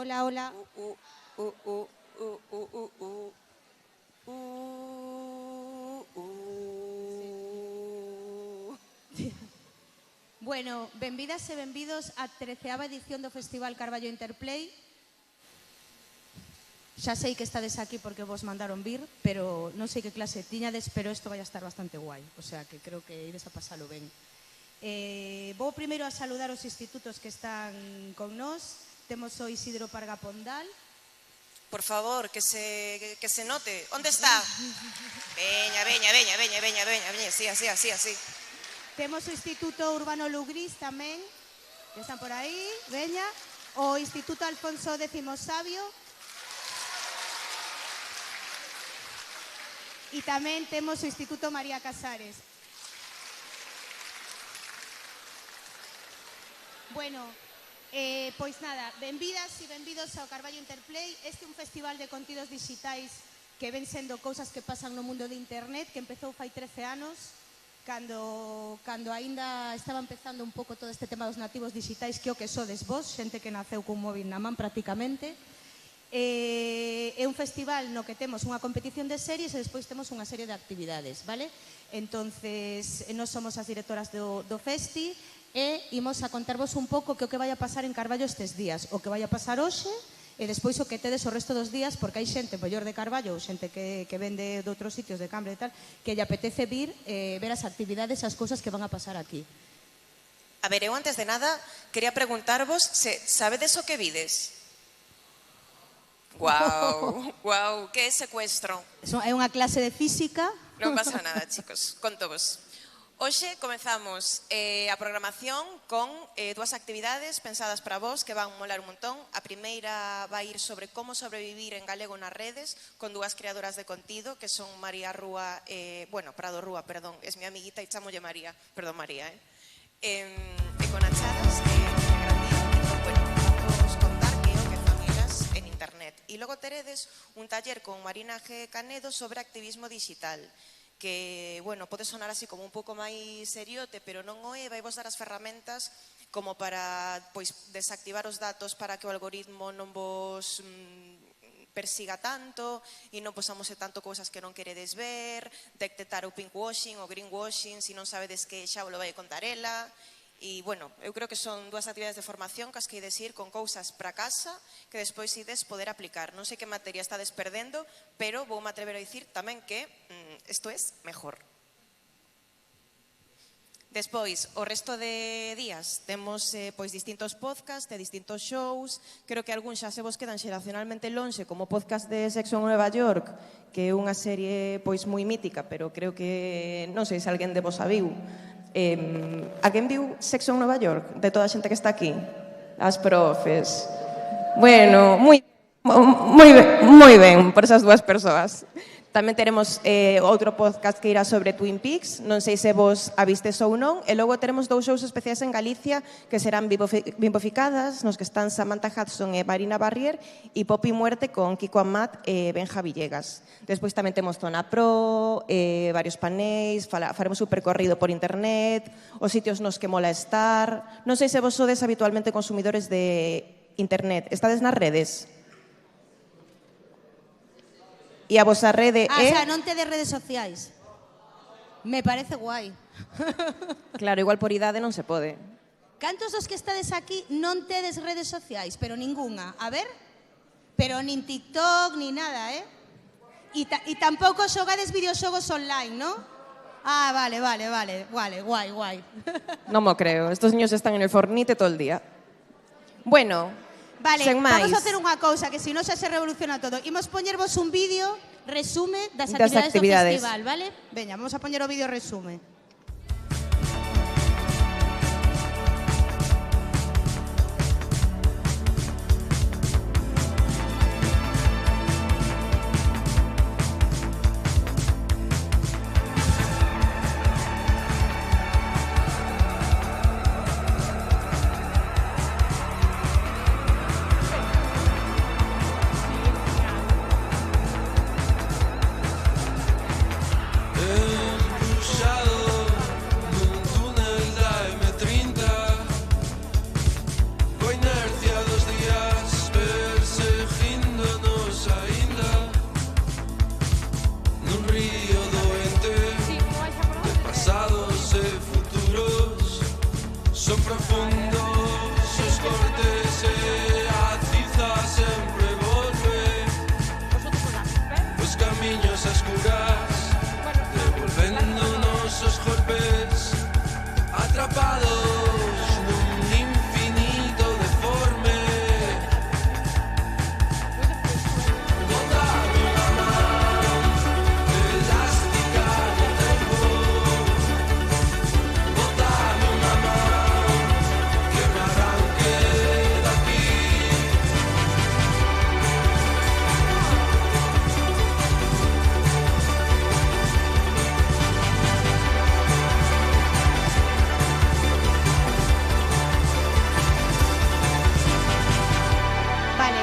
Hola, hola. Bueno, benvidas e benvidos á 13ª edición do Festival Carballo Interplay. Xa sei que estades aquí porque vos mandaron vir, pero non sei que clase tiñades, pero isto vai a estar bastante guai, o sea que creo que ides a pasalo ben. Vou primeiro a saludar os institutos que están con nós. Temos o Isidro Parga Pondal. Por favor, que se note. Onde está? Veña, sí, así. Temos o Instituto Urbano Lugrís tamén, que están por aí, veña. O Instituto Alfonso X Sabio. E tamén temos o Instituto María Casares. Bueno, pois nada, benvidas e benvidos ao Carballo Interplay. Este é un festival de contidos digitais que ven sendo cousas que pasan no mundo de internet, que empezou fai 13 anos, cando aínda estaba empezando un pouco todo este tema dos nativos digitais, que o que sodes vos, xente que naceu cun móvil na man prácticamente. É un festival no que temos unha competición de series e despois temos unha serie de actividades, vale? Entonces, nós somos as directoras do festi e imos a contarvos un pouco que o que vai a pasar en Carballo estes días, o que vai a pasar hoxe e despois o que tedes o resto dos días, porque hai xente mellor de Carballo ou xente que vende de outros sitios de Cambre e tal, que lle apetece vir ver as actividades, as cousas que van a pasar aquí. A ver, eu antes de nada quería preguntarvos se sabedes o que vides. Guau, que é secuestro? É unha clase de física. Non pasa nada, chicos, contovos. Hoxe comezamos a programación con dúas actividades pensadas para vos que van molar un montón. A primeira vai ir sobre como sobrevivir en galego nas redes con dúas creadoras de contido que son María Rúa, Prado Rúa, perdón, es mi amiguita e chamolle María, perdón María, e con Achadas, que é unha gran día, vamos contar que é o que fan elas en internet. E logo teredes un taller con Marina G. Canedo sobre activismo digital, que, pode sonar así como un pouco máis seriote, pero non o é, vai vos dar as ferramentas como para desactivar os datos para que o algoritmo non vos persiga tanto e non posamos tanto cousas que non queredes ver, detectar o pinkwashing o greenwashing, se non sabedes que xa vos lo vai contar ela. E, eu creo que son dúas actividades de formación que as que ides ir con cousas para casa que despois ides poder aplicar. Non sei que materia estades perdendo, pero vou me atrever a dicir tamén que isto é mejor. Despois, o resto de días temos distintos podcasts de distintos shows. Creo que algúns xa se vos quedan xeracionalmente lonxe, como o podcast de Sexo en Nueva York, que é unha serie moi mítica, pero creo que non sei se alguén de vos a viu. Alguén viu Sexo en Nueva York? De toda a xente que está aquí? As profes. Bueno, moi ben por esas dúas persoas. Tamén teremos outro podcast que irá sobre Twin Peaks, non sei se vos a vistes ou non, e logo teremos dous shows especiais en Galicia que serán Bimboficadas, nos que están Samantha Hudson e Marina Barrier, e Pop y Muerte con Kiko Amat e Benja Villegas. Despois tamén temos Zona Pro, varios panéis, faremos un percorrido por internet, os sitios nos que mola estar. Non sei se vos sodes habitualmente consumidores de internet, estades nas redes? E a vosa rede é... O sea, non tedes redes sociais. Me parece guai. Claro, igual por idade non se pode. Cantos dos que estades aquí non tedes redes sociais? Pero ningunha. A ver? Pero nin TikTok, ni nada, E tampouco xogades videoxogos online, ¿no? Ah, vale, guai. Non mo creo, estos niños están en el Fornite todo el día. Vale, sen máis. vamos a hacer unha cousa, que se non xa se revoluciona todo. Imos poñervos un vídeo resume das actividades do festival, vale? Veña, vamos a poñer o vídeo resume. Empuxado fiños a escuras, devolvéndonos os golpes, atrapados nun infinito deforme. Botame unha man elástica no tempo, botame unha man que me arranque daqui. Vale,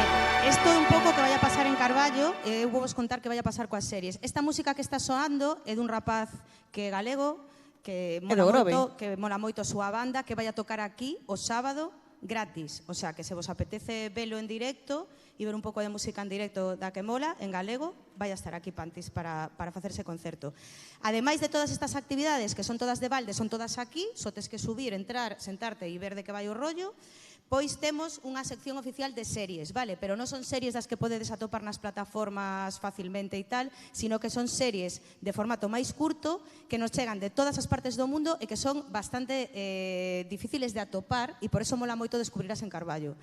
isto é un pouco que vai a pasar en Carballo, eu vou vos contar que vai a pasar coas series. Esta música que está soando é dun rapaz que é galego, que mola moito a súa banda, que vai a tocar aquí o sábado gratis. O sea, que se vos apetece velo en directo e ver un pouco de música en directo da que mola, en galego, vai a estar aquí Pantis para facerse concerto. Ademais de todas estas actividades, que son todas de balde, son todas aquí, só tes que subir, entrar, sentarte e ver de que vai o rollo. Pois temos unha sección oficial de series, vale? Pero non son series das que podedes atopar nas plataformas facilmente e tal, sino que son series de formato máis curto que nos chegan de todas as partes do mundo e que son bastante difíciles de atopar e por eso mola moito descubrirás en Carballo.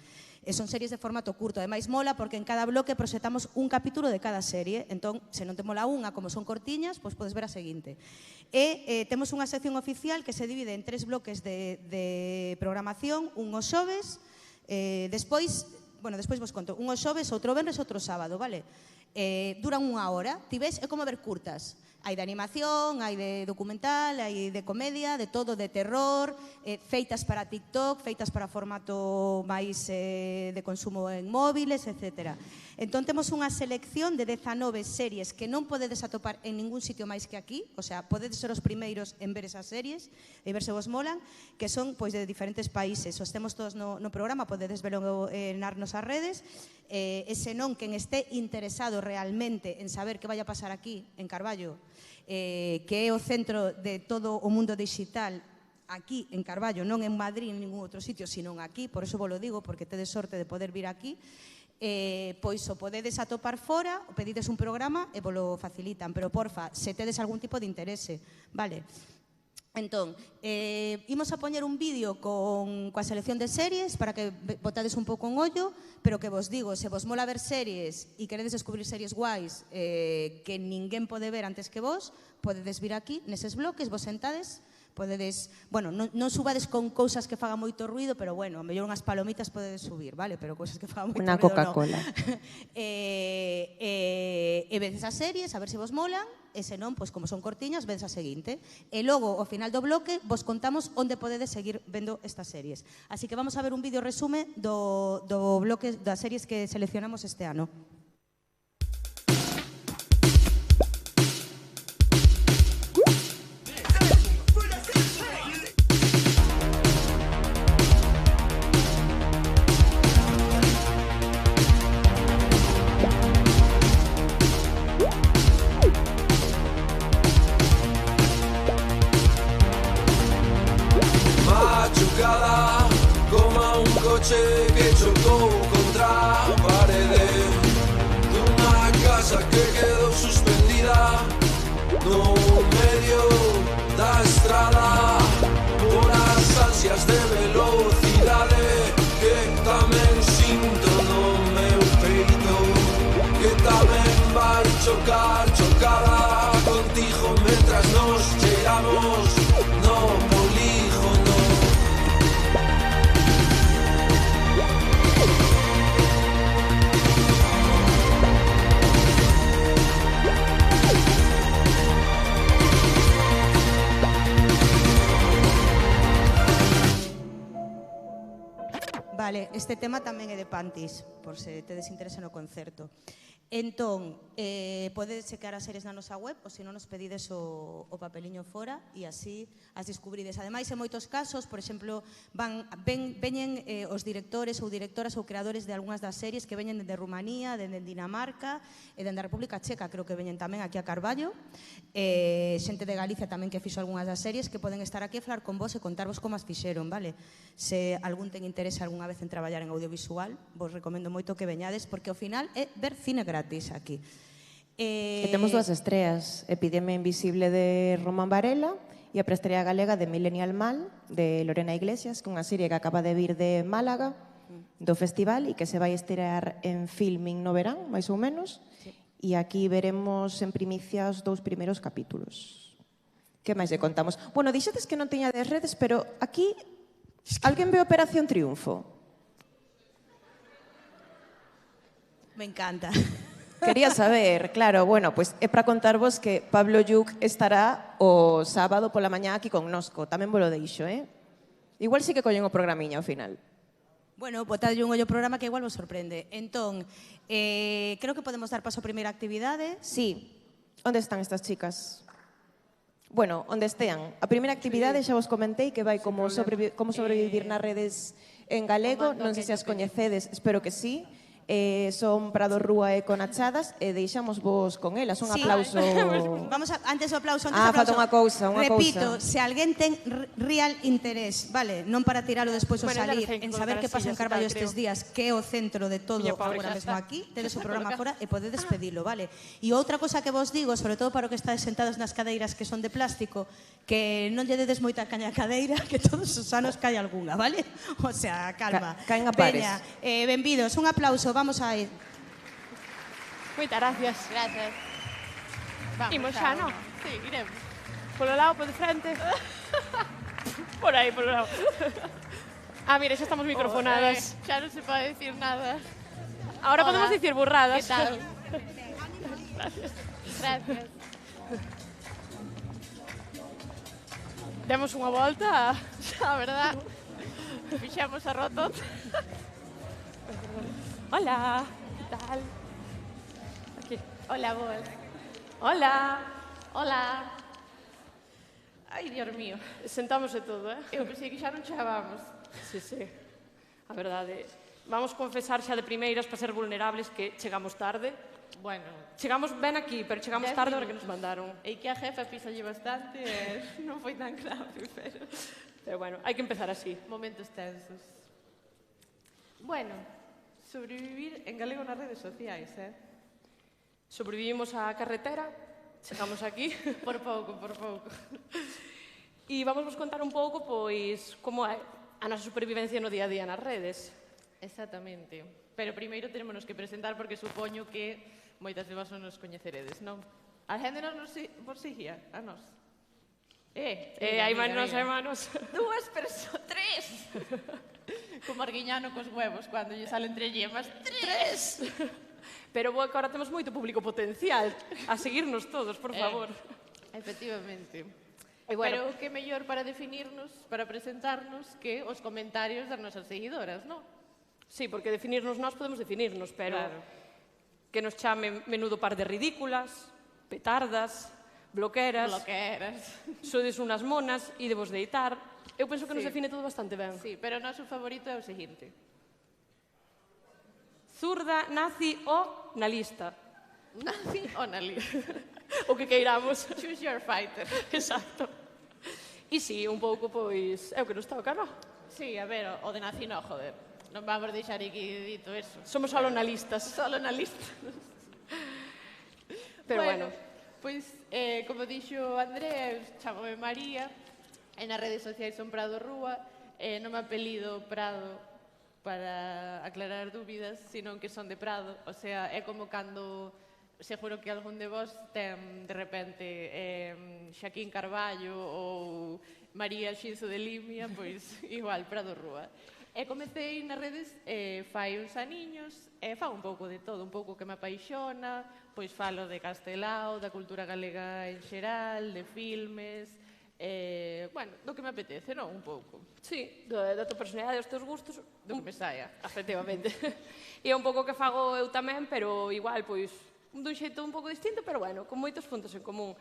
E son series de formato curto, ademais mola porque en cada bloque proxectamos un capítulo de cada serie, entón, se non te mola unha, como son cortiñas, pois podes ver a seguinte. E temos unha sección oficial que se divide en 3 bloques de programación, un os xoves, despois vos conto, un os xoves, outro venres, outro sábado, vale? Duran unha hora, ti ves, é como ver curtas. Hai de animación, hai de documental, hai de comedia, de todo, de terror, feitas para TikTok, feitas para formato máis de consumo en móviles, etc. Entón temos unha selección de 19 series que non podedes atopar en ningún sitio máis que aquí, o sea, podedes ser os primeiros en ver esas series e ver se vos molan, que son pois de diferentes países. Os temos todos no programa, podedes verlo nas nosas redes. E se non, quen este interesado realmente en saber que vai a pasar aquí, en Carballo, que é o centro de todo o mundo digital aquí en Carballo, non en Madrid, en ningún outro sitio, sino aquí, por eso vos lo digo, porque tedes sorte de poder vir aquí, pois o podedes atopar fora, o pedides un programa e vos lo facilitan, pero porfa, se tedes algún tipo de interese, vale? Entón, imos a poñer un vídeo coa selección de series para que botades un pouco en ollo, pero que vos digo, se vos mola ver series e queredes descubrir series guais que ninguén pode ver antes que vos, podedes vir aquí, neses bloques, vos sentades, podedes, bueno, non subades con cousas que fagan moito ruido, pero bueno, a mellor unhas palomitas podedes subir, vale? Pero cousas que fagan moito ruido, Unha Coca-Cola. E vedes as series, a ver se vos molan, e se non, pois como son cortiñas, vedes a seguinte. E logo, ao final do bloque, vos contamos onde podedes seguir vendo estas series. Así que vamos a ver un vídeo resume do bloque das series que seleccionamos este ano. Como un coche que chocou contra a parede dunha casa que quedou suspendida no medio da estrada por as ansias de velocidade que tamén sinto no meu peito, que tamén vai chocar chocada contigo mentras nos cheiramos no polígono. Vale, este tema tamén é de Pantis, por se tedes interese no concerto. Entón, podedes checar as series na nosa web ou se non nos pedides o papeliño fora e así as descubrides. Ademais, en moitos casos, por exemplo, veñen os directores ou directoras ou creadores de algunhas das series que veñen dende Rumanía, dende Dinamarca e dende a República Checa, creo que veñen tamén aquí a Carballo. Xente de Galicia tamén que fixo algunhas das series que poden estar aquí a falar con vos e contarvos como as fixeron, vale? Se algún ten interese algunha vez en traballar en audiovisual, vos recomendo moito que veñades porque ao final é ver cine gratis aquí. E temos dúas estreas, Epidemia Invisible de Román Varela e a preestrea galega de Millennial Mal, de Lorena Iglesias, que é unha serie que acaba de vir de Málaga, do festival, e que se vai estrear en Filming no verán, máis ou menos, e aquí veremos en primicia os 2 primeiros capítulos. Que máis lle contamos? Bueno, dixetes que non teñades redes, pero aquí alguén ve Operación Triunfo? Me encanta. Quería saber, claro, bueno, pues é para contarvos que Pablo Lluc estará o sábado pola mañá aquí connosco, tamén vos lo deixo, Igual sí que collen o programiña ao final. Bueno, botadlle un ollo ao programa que igual vos sorprende. Entón, creo que podemos dar paso a primeira actividade. Sí, onde están estas chicas? Bueno, onde estean. A primeira actividade xa vos comentei que vai como sobrevivir nas redes en galego, non sei se as coñecedes, espero que sí. Son Prado Rúa e Conachadas e deixamos vos con elas. Un aplauso. Vamos a, antes o aplauso, falta unha cousa, Repito, se alguén ten real interés, vale, non para tiralo despois ao salir, en saber que pasa en Carballo estes días, que é o centro de todo agora mesmo aquí, tedes o programa fora e podedes pedilo, vale? E outra cosa que vos digo, sobre todo para o que estades sentados nas cadeiras que son de plástico, que non lle dedes moita caña a cadeira, que todos os anos cae algunha, vale? O sea, calma. Caen a pares. Veña, benvidos, un aplauso, vamos a ir. Moitas gracias. Gracias. Imos xa, non? Sí, iremos. Polo lado, por de frente. Por aí, polo lado. Mira, xa estamos microfonadas. Xa non se pode decir nada. Ahora Hola. podemos dicir burradas. Que tal? Gracias. Demos unha volta. A verdad, fixemos a rotot. Hola, que tal? Aquí. Hola, vos. Hola. Hola. Ai, Dios mío. Sentamos e todo, Eu pensei que xa non chamamos. Sí, sí. A verdade. Vamos confesar xa de primeiras para ser vulnerables que chegamos tarde. Bueno, Chegamos ben aquí, pero chegamos 10 tarde a hora que nos minutos. mandaron. E que a jefa písalle bastante non foi tan grave, pero... Pero bueno, hai que empezar así. Momentos tensos. Bueno, sobrevivir en galego nas redes sociais, Sobrevivimos á carretera, chegamos aquí. Por pouco, por pouco. E vamos vos contar un pouco, pois, como é a nosa supervivencia no día a día nas redes. Exactamente. Pero primeiro tenemos que presentar porque supoño que moitas de vos non nos coñeceredes, non? A xente nos seguía, a nós. Hai manos, hai manos. 2 persoas, 3! Como Arguiñano cos huevos, cando lle salen 3 yemas. 3! Pero boa que ahora temos moito público potencial. A seguirnos todos, por favor. Efectivamente. E bueno, Pero que mellor para definirnos, para presentarnos, que os comentarios das nosas seguidoras, non? sí, porque definirnos nós podemos definirnos, pero Claro. que nos chamen menudo par de ridículas, petardas, bloqueras, Lo que eras. sodes unas monas e de vos deitar. Eu penso que nos Sí. define todo bastante ben. Sí, pero o noso favorito é o seguinte. Zurda, nazi ou na lista. Nazi ou na lista. O que queiramos. Choose your fighter. Exacto. E si, un pouco, pois, é o que nos toca, non? Sí, a ver, o de nazi no, joder. Non vamos deixar aquí dito eso. Somos solo analistas. Solo na lista. Pero bueno. Pois, como dixo André, chamome María, e nas redes sociais son Prado Rúa, non me apelido Prado para aclarar dúbidas, sino que son de Prado. O sea, é como cando seguro que algún de vos ten de repente Xaquín Carballo ou María Xinzo de Limia, pois igual, Prado Rúa. E comecei nas redes fai uns aniños e fago un pouco de todo, un pouco que me apaixona, pois falo de Castelao, da cultura galega en xeral, de filmes, bueno, do que me apetece, non? Un pouco, Sí, da tua personalidade, dos teus gustos, do que me saia. efectivamente. E é un pouco que fago eu tamén, pero igual, pois, dun xeito un pouco distinto, pero bueno, con moitos puntos en común.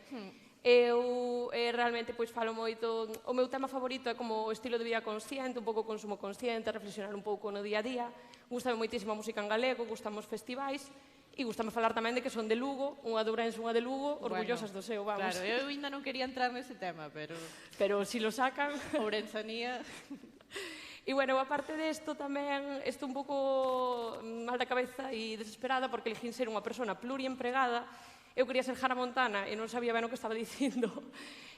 Eu realmente pois falo moito, o meu tema favorito é como o estilo de vida consciente, un pouco consumo consciente, reflexionar un pouco no día a día. Gústame moitísima a música en galego, gustame os festivais e gustame falar tamén de que son de Lugo, unha de Ourense, unha de Lugo, orgullosas do seu, vamos. Claro, eu ainda non quería entrar nese tema, pero Pero si lo sacan. Ourensanía... E bueno, aparte desto tamén estou un pouco mal da cabeza e desesperada porque elegín ser unha persona pluriempregada eu quería ser Hannah Montana e non sabía ben o que estaba dicindo.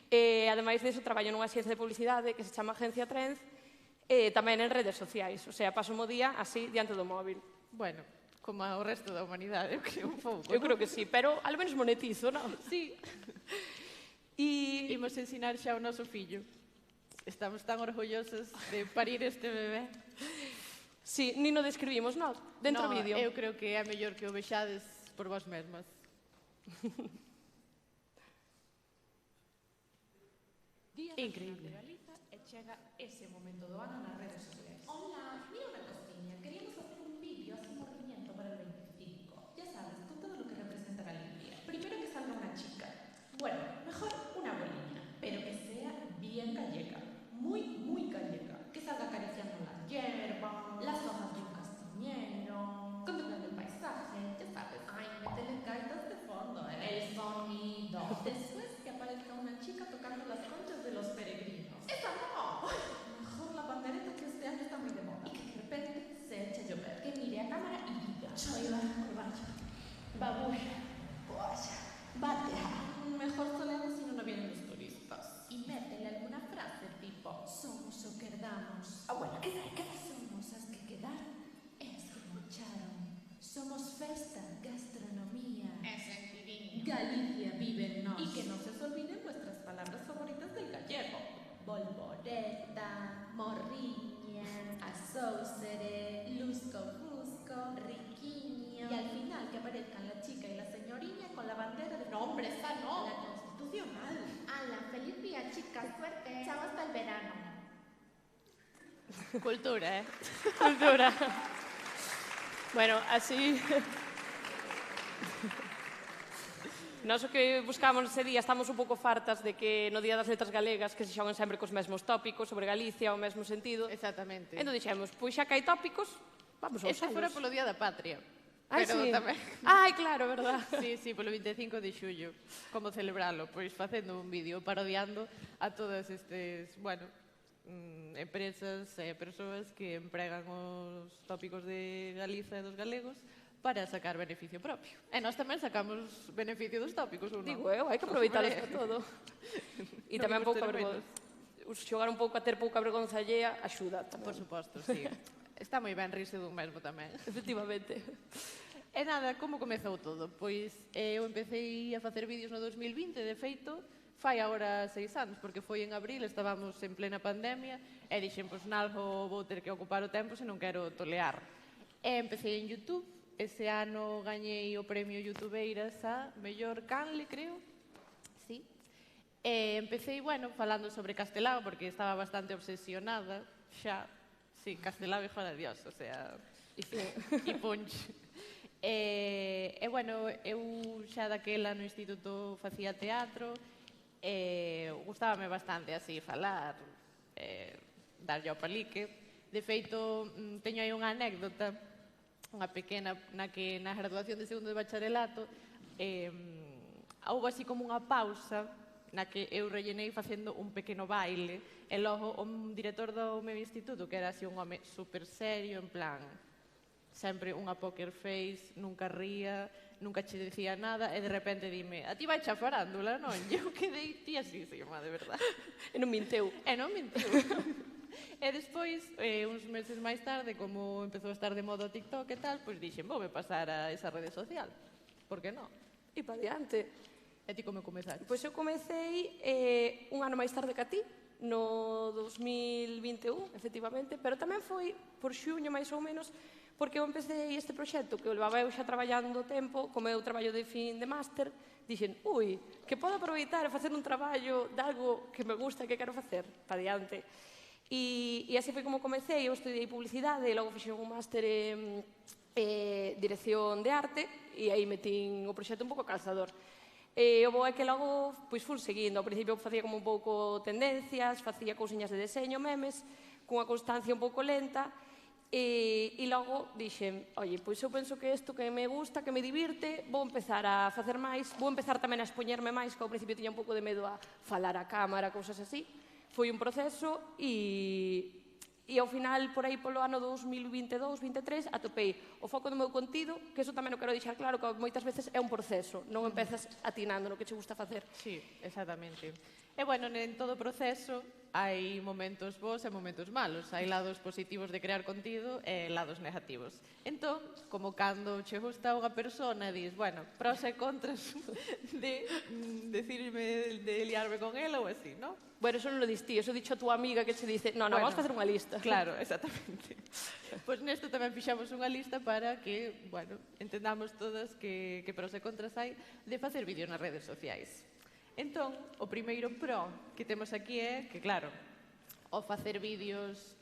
E, ademais disso, traballo nunha axencia de publicidade que se chama Agencia Trend, e tamén en redes sociais. O sea, paso o día así diante do móvil. Bueno, como o resto da humanidade, eu creo un pouco. Eu creo que sí, pero ao menos monetizo, non? Sí. E Imos ensinar xa o noso fillo. Estamos tan orgullosos de parir este bebé. sí, ni no describimos, non? Dentro No, vídeo. eu creo que é mellor que o vexades por vos mesmas. Increíble. E chega ese momento do ano nas redes sociais. Hola, mira una cosilla. Queríamos hacer un vídeo, hacer un movimiento para el 25. Ya sabes, con todo lo que representa Galicia. Primero que salga una chica. Bueno, mejor una abuelina, pero que sea bien gallega. Muy, muy gallega. Que salga acariciando la hierba, las hojas de un castañero, contemplando el paisaje, ya sabes. Ay, métele gaitas de fondo, el sonido. Después que aparezca una chica tocando las conchas de los peregrinos. ¡Esa no! Mejor la bandereta que este año está muy de moda. Y que de repente se eche a llover. Que mire a cámara y diga: Choiva, corbacho, babulla, guaya, batea. Mejor soleado si no vienen los turistas. Y métele alguna frase tipo: somos o quedamos. Ah, bueno, queda. Somos as que quedar, es que marcharon. Somos festa, gastronomía. Galicia vive en nos. Y que no se os olviden vuestras palabras favoritas del gallego. Volvoreta, morriña, asóusere, lusco-fusco, riquiño. Y al final que aparezcan la chica y la señoriña con la bandera de... No, hombre, esa no. La constitucional. ¡Hala! ¡Feliz día, chicas! ¡Suerte! ¡Chao hasta el verano! Cultura, Cultura. Bueno, así... Nós o que buscábamos ese día, estamos un pouco fartas de que no Día das Letras Galegas que se xogan sempre cos mesmos tópicos sobre Galicia, o mesmo sentido. Exactamente. Entón dixemos, pois xa que hai tópicos, vamos a Este usalos. fora polo Día da Patria. Ai, Pero sí. tamén... Ai, claro, verdad. Sí, polo 25 de xullo. Como celebralo? Pois facendo un vídeo parodiando a todas estes, bueno, empresas e persoas que empregan os tópicos de Galiza e dos galegos para sacar beneficio propio. E nós tamén sacamos beneficio dos tópicos, ou non? Digo eu, hai que aproveitalos para todo. E Non tamén imos pouca ter vergonza. menos. Xogar un pouco a ter pouca vergonza allea axuda tamén. Por suposto, sí. Está moi ben rirse dun mesmo tamén. Efectivamente. E nada, como comezou todo? Pois eu empecé a facer vídeos no 2020, de feito, fai agora 6 anos, porque foi en abril, estábamos en plena pandemia, e dixen, pois nalgo vou ter que ocupar o tempo se non quero tolear. E empecé en YouTube, ese ano gañei o premio Youtubeiras a mellor canle, creo. Sí. E empecé, bueno, falando sobre Castelao, porque estaba bastante obsesionada, xa, sí, Castelao hijo de Dios, o sea, e punch. E, bueno, eu xa daquela no instituto facía teatro, e gustábame bastante así falar, darlle ao palique. De feito, teño aí unha anécdota, unha pequena, na que na graduación de segundo de bacharelato houve así como unha pausa na que eu rellenei facendo un pequeno baile e logo o director do meu instituto, que era así un home super serio, en plan sempre unha poker face, nunca ría, nunca che dicía nada e de repente dime, a ti vai xa farándula, non? E eu quedei tiasísima, de verdad. E non minteu. E non mentiu. E despois, uns meses máis tarde, como empezou a estar de moda o TikTok e tal, pois dixen, voume pasar a esa rede social. Por que non? E pa diante. E ti como comezaste? Pois eu comecei un ano máis tarde que a ti, no 2021, efectivamente, pero tamén foi por xuño máis ou menos, porque eu empecé este proxecto que o levaba eu xa traballando tempo, como eu traballo de fin de máster, dixen, ui, que podo aproveitar e facer un traballo de algo que me gusta e que quero facer, pa diante. E así foi como comecei, eu estudiei publicidade e logo fixen un máster en dirección de arte e aí metín o proxecto un pouco calzador. E o bo é que logo pois fun seguindo, ao principio facía como un pouco tendencias, facía cousiñas de deseño, memes, cunha constancia un pouco lenta, e logo dixen, oye, pois eu penso que isto que me gusta, que me divirte, vou empezar a facer máis, vou empezar tamén a expoñerme máis, que ao principio tiña un pouco de medo a falar a cámara, cousas así. Foi un proceso e E ao final, por aí polo ano 2022-23, atopei o foco do meu contido, que eso tamén o quero deixar claro, que moitas veces é un proceso, non empezas atinando no que che gusta facer. Sí, exactamente. E, bueno, en todo proceso hai momentos bons e momentos malos. Hai lados positivos de crear contido e lados negativos. Entón, como cando che gusta unha persona, dis, bueno, pros e contras de decirme de liarme con ela ou así, non? Bueno, eso non lo distí, eso dicho a túa amiga que che dice, no, Bueno, vamos a facer unha lista. Claro, exactamente. Pois nesto tamén fixamos unha lista para que, bueno, entendamos todas que pros e contras hai de facer vídeos nas redes sociais. Entón, o primeiro pro que temos aquí é que, claro, ao facer vídeos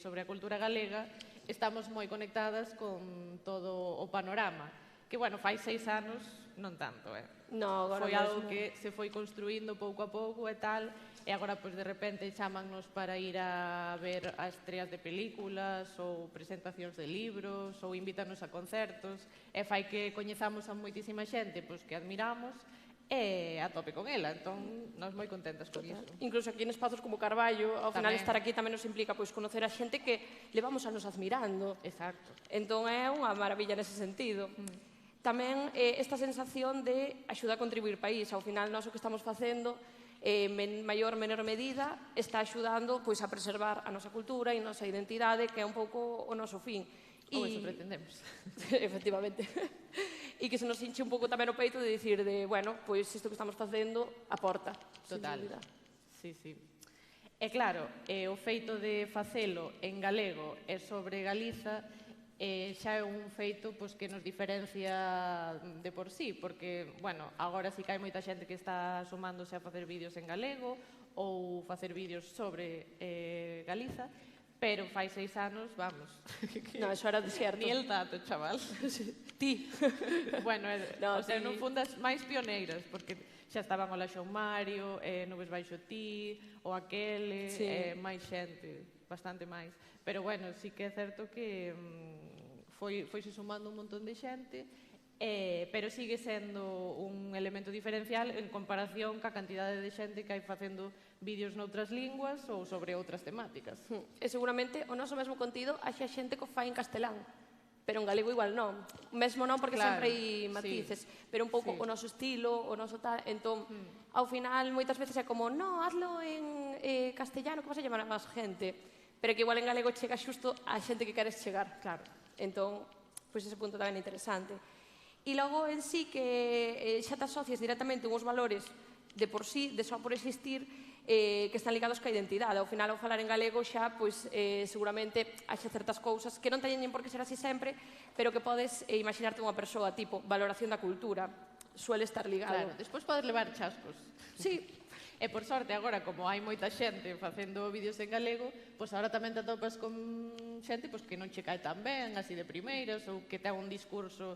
sobre a cultura galega, estamos moi conectadas con todo o panorama. Que, bueno, fai 6 anos, non tanto, No, agora foi algo mesmo. que se foi construindo pouco a pouco e tal, e agora, pois, de repente, chámannos para ir a ver as estreas de películas ou presentacións de libros ou invítanos a concertos, e fai que coñezamos a moitísima xente pois, que admiramos e a tope con ela, entón, nós moi contentas con iso. Incluso aquí en espazos como Carballo, ao final Tamén. estar aquí tamén nos implica pois conocer a xente que levamos anos admirando. Exacto. Entón é unha maravilla nese sentido. Tamén esta sensación de axuda a contribuir país. Ao final, nós o que estamos facendo, maior, menor medida, está axudando pois, a preservar a nosa cultura e a nosa identidade, que é un pouco o noso fin. Ou eso pretendemos. Efectivamente. E que se nos hinche un pouco tamén o peito de dicir de, bueno, pois isto que estamos facendo aporta. Total. Sin dúbida. Sí, sí. E claro, o feito de facelo en galego e sobre Galiza xa é un feito pois, que nos diferencia de por sí, porque, bueno, agora sí que hai moita xente que está sumándose a facer vídeos en galego ou facer vídeos sobre Galiza, pero fai 6 anos, vamos. No, eso era desierto. Ni el tato, chaval. Ti. Bueno, No, o sea, ti. non fundas máis pioneiras, porque xa estaban o Laxón Mario, Nubes baixo ti, o aquele, Sí. máis xente, bastante máis. Pero bueno, sí que é certo que foise sumando un montón de xente, pero sigue sendo un elemento diferencial en comparación ca cantidade de xente que hai facendo vídeos noutras linguas ou sobre outras temáticas. E seguramente o noso mesmo contido haxa xente que o fai en castelán, pero en galego igual non. Mesmo non, porque Claro, sempre hai matices, pero un pouco sí. o noso estilo, o noso tal, entón, ao final, moitas veces é como, no, hazlo en castellano, que vas a llamar a máis gente, pero que igual en galego chega xusto a xente que queres chegar. Claro. Entón, pois ese punto tamén é interesante. E logo en sí que xa te asocias directamente uns valores de por sí, de só por existir, que están ligados ca identidade. Ao final, ao falar en galego xa, pois, seguramente haxe certas cousas que non teñen por que ser así sempre, pero que podes imaginarte unha persoa, tipo, valoración da cultura, suele estar ligado. Claro, despois podes levar chascos. Sí, E por sorte, agora, como hai moita xente facendo vídeos en galego, pois agora tamén te atopas con xente pois, que non che cae tan ben, así de primeiras, ou que ten un discurso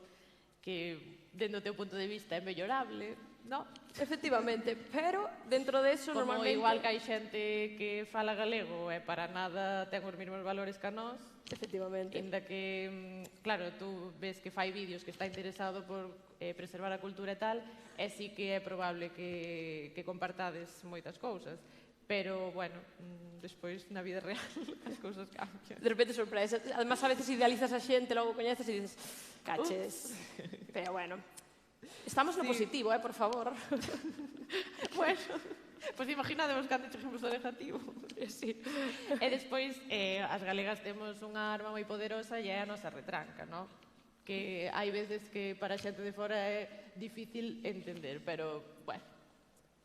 que, dentro do teu punto de vista, é mellorable, non? efectivamente, pero dentro de eso, Como normalmente... igual que hai xente que fala galego e para nada ten os mesmos valores que a nós, Efectivamente. inda que, claro, tú ves que fai vídeos que está interesado por preservar a cultura e tal, e sí que é probable que compartades moitas cousas. Pero, bueno, despois na vida real as cousas cambian. De repente sorpresa. Además, a veces idealizas a xente, logo coñeces e dices, caches. Pero bueno, estamos no positivo, por favor. Bueno, pois imaginademos cando chegamos ao negativo. Sí. E despois, as galegas temos unha arma moi poderosa e é a nosa retranca, non? Que hai veces que para a xente de fora é difícil entender, pero, bueno,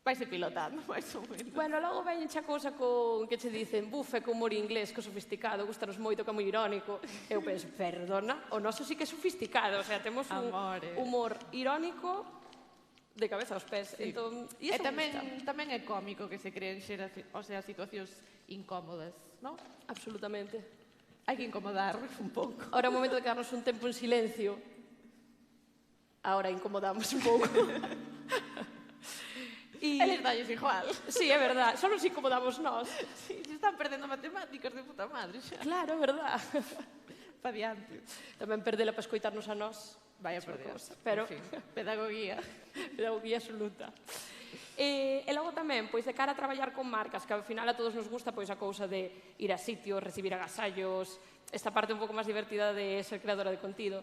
vaise pilotando, máis ou menos. Bueno, logo ven xa cousa con que che dicen bufe con humor inglés, que é sofisticado, gustanos moito, que é moi irónico. Eu penso, perdona, o noso sí que é sofisticado, o sea, temos un Amore. humor irónico de cabeza aos pés. Sí. Entón, E iso me gusta. tamén é cómico que se creen situacións incómodas, non? Absolutamente. Hai que incomodar un pouco. Ahora é o momento de quedarnos un tempo en silencio. Ahora incomodamos un pouco. Eles dalles igual. Sí, é verdad, só nos incomodamos nós. Sí, se están perdendo matemáticas de puta madre xa. Claro, é verdad. Pa diante. Tamén perdela para escoitarnos a nós. Vaya Outra por Dios. cousa. Pero En fin, pedagogía. pedagogía absoluta. E logo tamén, pois, de cara a traballar con marcas, que ao final a todos nos gusta pois a cousa de ir a sitios, recibir agasallos, esta parte un pouco máis divertida de ser creadora de contido.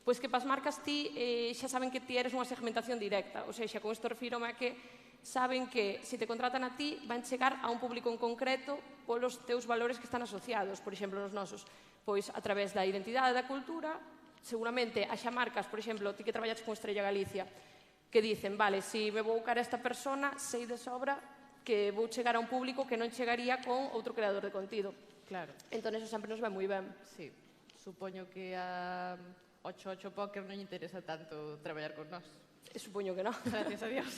Pois que pas marcas ti xa saben que ti eres unha segmentación directa, ou seja, con isto refírome a que saben que se te contratan a ti van chegar a un público en concreto polos teus valores que están asociados, por exemplo, nos nosos, pois a través da identidade da cultura, seguramente haxa marcas, por exemplo, ti que traballas con Estrella Galicia, que dicen, vale, se me vou buscar a esta persona, sei de sobra que vou chegar a un público que non chegaría con outro creador de contido. Claro. Entón, eso sempre nos vai moi ben. Sí, supoño que a 88 Poker non lle interesa tanto traballar con nós. Supoño que non. Gracias a Dios.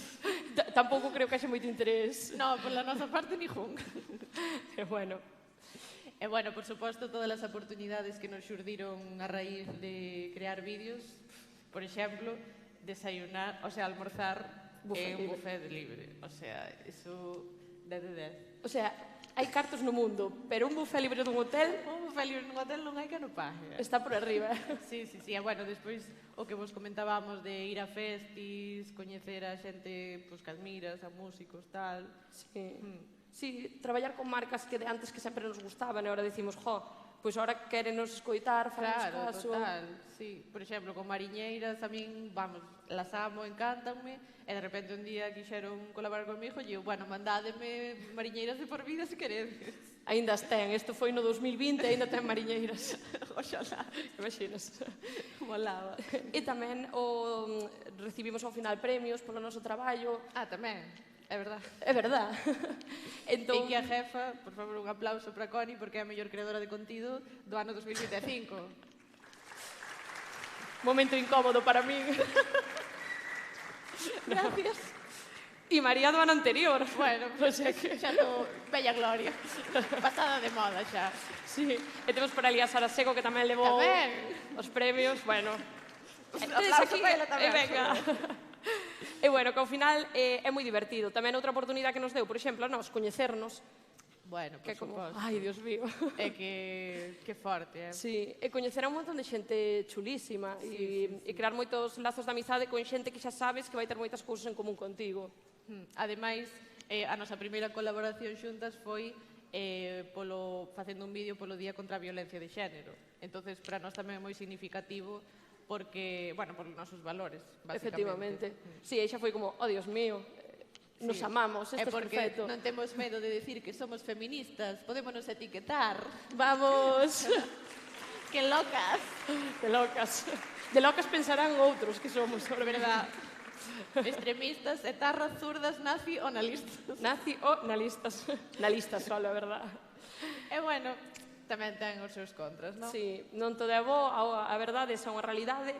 Tampouco creo que haxe moito interés. No, por la nosa parte, ningún. Pero bueno. E, bueno, por suposto, todas as oportunidades que nos xurdiron a raíz de crear vídeos, por exemplo, desayunar, o sea, almorzar Buffet en un libre. buffet libre. O sea, eso 10 de 10. O sea, hai cartos no mundo, pero un buffet libre dun hotel Un buffet libre nun hotel non hai que no pague. está por arriba. Sí, sí, sí. E, bueno, despois o que vos comentábamos de ir a festis, coñecer a xente pues, que admiras, a músicos, tal. Sí. Sí, traballar con marcas que de antes que sempre nos gustaban e agora dicimos, jo, pois agora quérenos escoitar, facernos Claro, caso. total, sí. Por exemplo, con mariñeiras, a min, vamos, las amo, encántanme, e de repente un día quixeron colaborar comigo, e eu, bueno, mandádeme mariñeiras de por vida se queredes. Ainda as ten, isto foi no 2020 e ainda ten mariñeiras. Oxalá. Imaginas. Molaba. E tamén recibimos ao final premios polo noso traballo. Ah, tamén, é verdad. É verdad. Entón... E que a jefa, por favor, un aplauso para Connie, porque é a mellor creadora de contido do ano 2025. Momento incómodo para min. Gracias. E María do ano anterior. Bueno, O sea que... xa no bella gloria. Pasada de moda xa. Sí. E temos por ali a Sara Seco, que tamén levou Tamén. os premios. Bueno. Aplauso para ela tamén. Venga. E bueno, que ao final é moi divertido. Tamén outra oportunidade que nos deu, por exemplo, a nós coñecernos. Bueno, por Que como, suposto. ai, Dios mío. É que forte, Sí, e coñecer a un montón de xente chulísima e crear moitos lazos de amizade con xente que xa sabes que vai ter moitas cousas en común contigo. Ademais, a nosa primeira colaboración xuntas foi facendo un vídeo polo Día contra a Violencia de Xénero. Entonces, para nós tamén é moi significativo porque, bueno, por nosos valores, básicamente. Efectivamente. Sí, aí xa foi como, oh, Dios mío, nos amamos, isto é porque perfecto. non temos medo de decir que somos feministas, podémonos etiquetar. Vamos! Que locas! De locas. De locas pensarán outros que somos, sobre Verdad. Extremistas, etarras, zurdas, nazi o nalistas. Nazi ou nalistas. Nalistas solo, a verdad. E bueno, tamén ten os seus contras, non? Sí, non todo é bo, a verdade é unha realidade.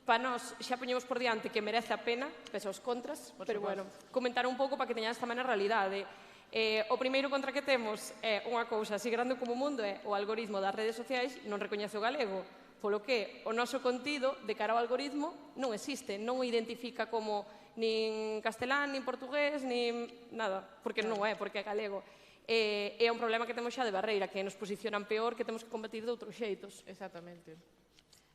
Para nós xa poñemos por diante que merece a pena, pese aos contras, pero bueno, comentar un pouco para que teñades tamén a realidade. O primeiro contra que temos é unha cousa así grande como o mundo, é o algoritmo das redes sociais non recoñece o galego, polo que o noso contido de cara ao algoritmo non existe, non o identifica como nin castelán, nin portugués, nin nada, porque non é, porque é galego. É un problema que temos xa de barreira, que nos posicionan peor, que temos que combatir de outros xeitos. Exactamente.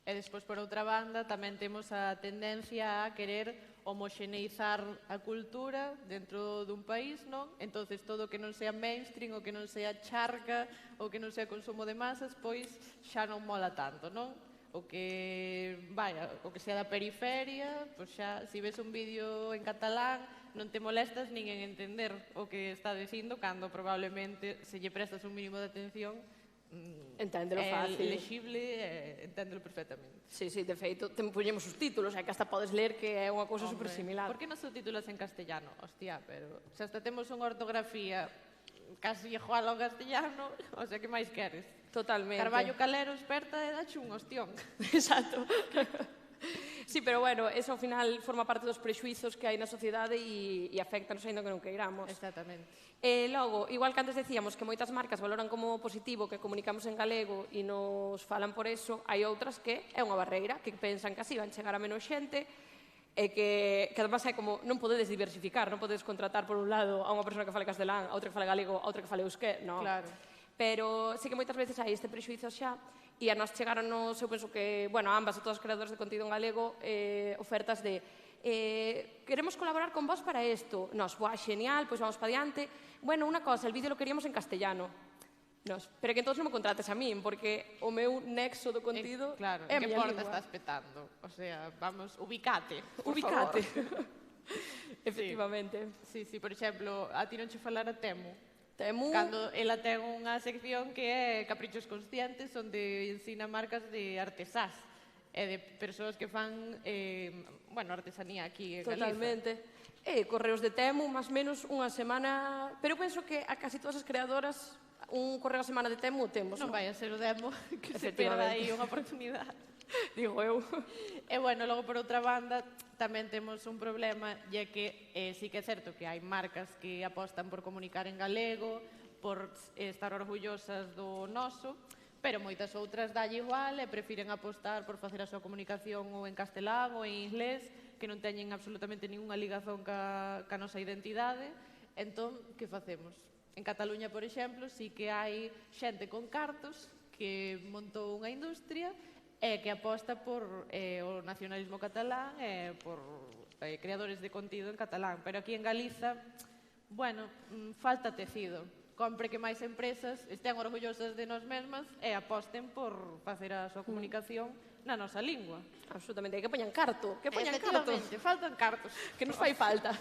E despois, por outra banda, tamén temos a tendencia a querer homoxeneizar a cultura dentro dun país, non? Entonces, todo o que non sea mainstream, o que non sea charca, o que non sea consumo de masas, pois xa non mola tanto, non? O que, vaya, o que sea da periferia, pois xa, se ves un vídeo en catalán, non te molestas nin en entender o que está dicindo, cando probablemente, se lle prestas un mínimo de atención, Enténdelo é fácil. lexible e enténdelo perfectamente. Sí, sí, de feito, poñemos os títulos, que hasta podes ler que é unha cousa super similar. Por que non subtítulos en castellano? Hostia, pero se hasta temos unha ortografía casi igual ao castellano, o sea, que máis queres? Totalmente. Carballo Calero experta e dache un ostión. Exacto. Sí, pero bueno, eso ao final forma parte dos prexuizos que hai na sociedade e afectanos ainda que non queiramos. Exactamente. E logo, igual que antes decíamos que moitas marcas valoran como positivo que comunicamos en galego e nos falan por eso, hai outras que é unha barreira, que pensan que así van chegar a menos xente e que además é como non podedes diversificar, non podedes contratar por un lado a unha persona que fale castelán, a outra que fale galego, a outra que fale euské, non. Claro. Pero sí que moitas veces hai este prexuizo xa e a nos chegaronnos, eu penso que, bueno, ambas, a todas as creadoras de contido en galego, ofertas de queremos colaborar con vos para isto. Nos, boa, genial, pois vamos para diante. Bueno, unha cosa, el vídeo lo queríamos en castellano. Nos, pero que entón non me contrates a min, porque o meu nexo do contido Claro, é a en que miña porta lingua. estás petando? O sea, vamos, ubicate, por Ubicate. favor. Efectivamente. Sí, por exemplo, a ti non che falara Temu. Temu, Cando ela ten unha sección que é Caprichos Conscientes, onde ensina marcas de artesás e de persoas que fan, artesanía aquí en Galiza. totalmente. Correos de Temu, máis ou menos unha semana, pero penso que a casi todas as creadoras un correo a semana de Temu temos, Non non? vai a ser o demo que se perda Efectivamente. aí unha oportunidade. Digo eu. E bueno, logo por outra banda tamén temos un problema, e é que sí que é certo que hai marcas que apostan por comunicar en galego, por estar orgullosas do noso, pero moitas outras dalle igual e prefiren apostar por facer a súa comunicación ou en castelán ou en inglés, que non teñen absolutamente ninguna ligazón ca nosa identidade. Entón, que facemos? En Cataluña, por exemplo, sí que hai xente con cartos que montou unha industria e que aposta por o nacionalismo catalán e por creadores de contido en catalán. Pero aquí en Galiza, bueno, falta tecido. Compre que máis empresas estean orgullosas de nós mesmas e aposten por facer a súa comunicación na nosa lingua. Absolutamente, hai que poñan carto, que poñan carto, Efectivamente, faltan cartos que nos fai falta.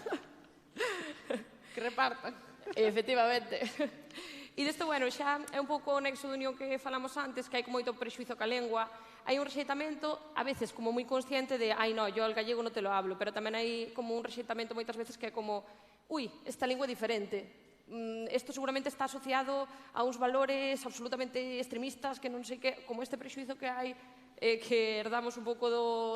que repartan. Efectivamente. E desto, bueno, xa é un pouco o nexo de unión que falamos antes, que hai como moito prexuizo ca lengua. Hai un rexeitamento, a veces, como moi consciente de ai, no, yo el gallego non te lo hablo, pero tamén hai como un rexeitamento moitas veces que é como ui, esta lingua é diferente. Isto seguramente está asociado a uns valores absolutamente extremistas que non sei que, como este prexuizo que hai, que herdamos un pouco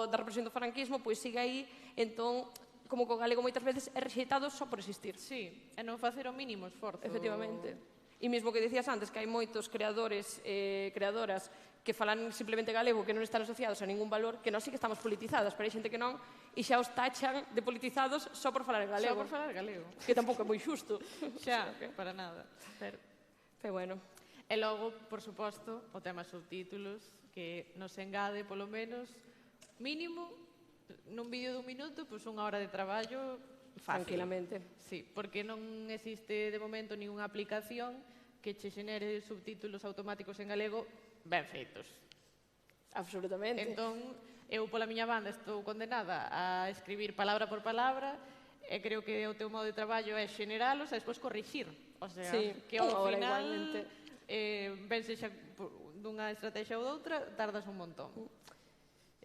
da represión do franquismo, pois sigue aí, entón, como que o galego moitas veces é rexeitado só por existir. Sí, e non facer o mínimo esforzo. Efectivamente. E mesmo que decías antes, que hai moitos creadores e creadoras que falan simplemente galego, que non están asociados a ningún valor, que nós sí que estamos politizadas, pero hai xente que non, e xa os tachan de politizados só por falar en galego. Só por falar galego. Que tampouco é moi xusto. Xa, para nada. Pero bueno. E logo, por suposto, o tema subtítulos, que nos engade, polo menos, mínimo, nun vídeo dun minuto, pois unha hora de traballo fácil. Tranquilamente. Sí, porque non existe de momento ninguna aplicación que che xenere subtítulos automáticos en galego ben feitos. Absolutamente. Entón, eu pola miña banda estou condenada a escribir palabra por palabra e creo que o teu modo de traballo é xeneralos e despois corrixir. O sea, sí, que ao hora final, igualmente. ben sexa dunha estrategia ou doutra, tardas un montón.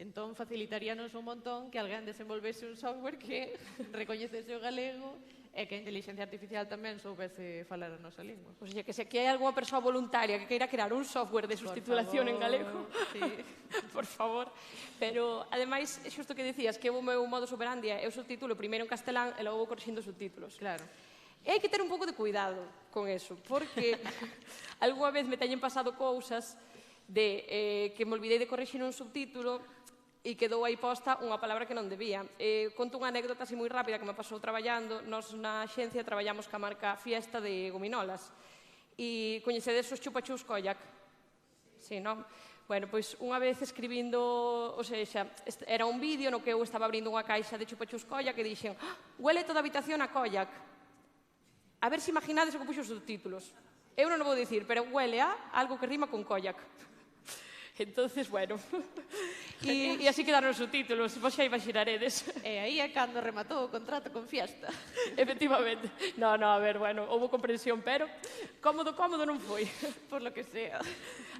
Entón, facilitaríanos un montón que alguén desenvolvese un software que recoñecese o galego e que a inteligencia artificial tamén soubese falar a nosa lingua. O sea, que se aquí hai algunha persoa voluntaria que queira crear un software de subtitulación en galego, sí. por favor. Pero, ademais, é xusto que decías que o meu modo operandi é o subtítulo primeiro en castelán e logo vou corrixindo subtítulos. Claro. E hai que ter un pouco de cuidado con eso, porque algunha vez me teñen pasado cousas de que me olvidei de corrixir un subtítulo e quedou aí posta unha palabra que non debía. Conto unha anécdota así moi rápida que me pasou traballando. Nos na axencia traballamos ca marca Fiesta de gominolas. E coñecedes os chupachus Koyak? Sí, non? Bueno, pois unha vez escribindo, ou seja, era un vídeo no que eu estaba abrindo unha caixa de chupachus Koyak e dixen huele toda a habitación a Koyak. A ver se imaginades o que puxo os subtítulos. Eu non o vou dicir, pero huele a algo que rima con Koyak. Entonces, bueno, e así quedaron os subtítulos, vos xa imaginaredes. E aí é cando rematou o contrato con Fiesta. Efectivamente. No, a ver, bueno, houve comprensión, pero cómodo non foi. Por lo que sea.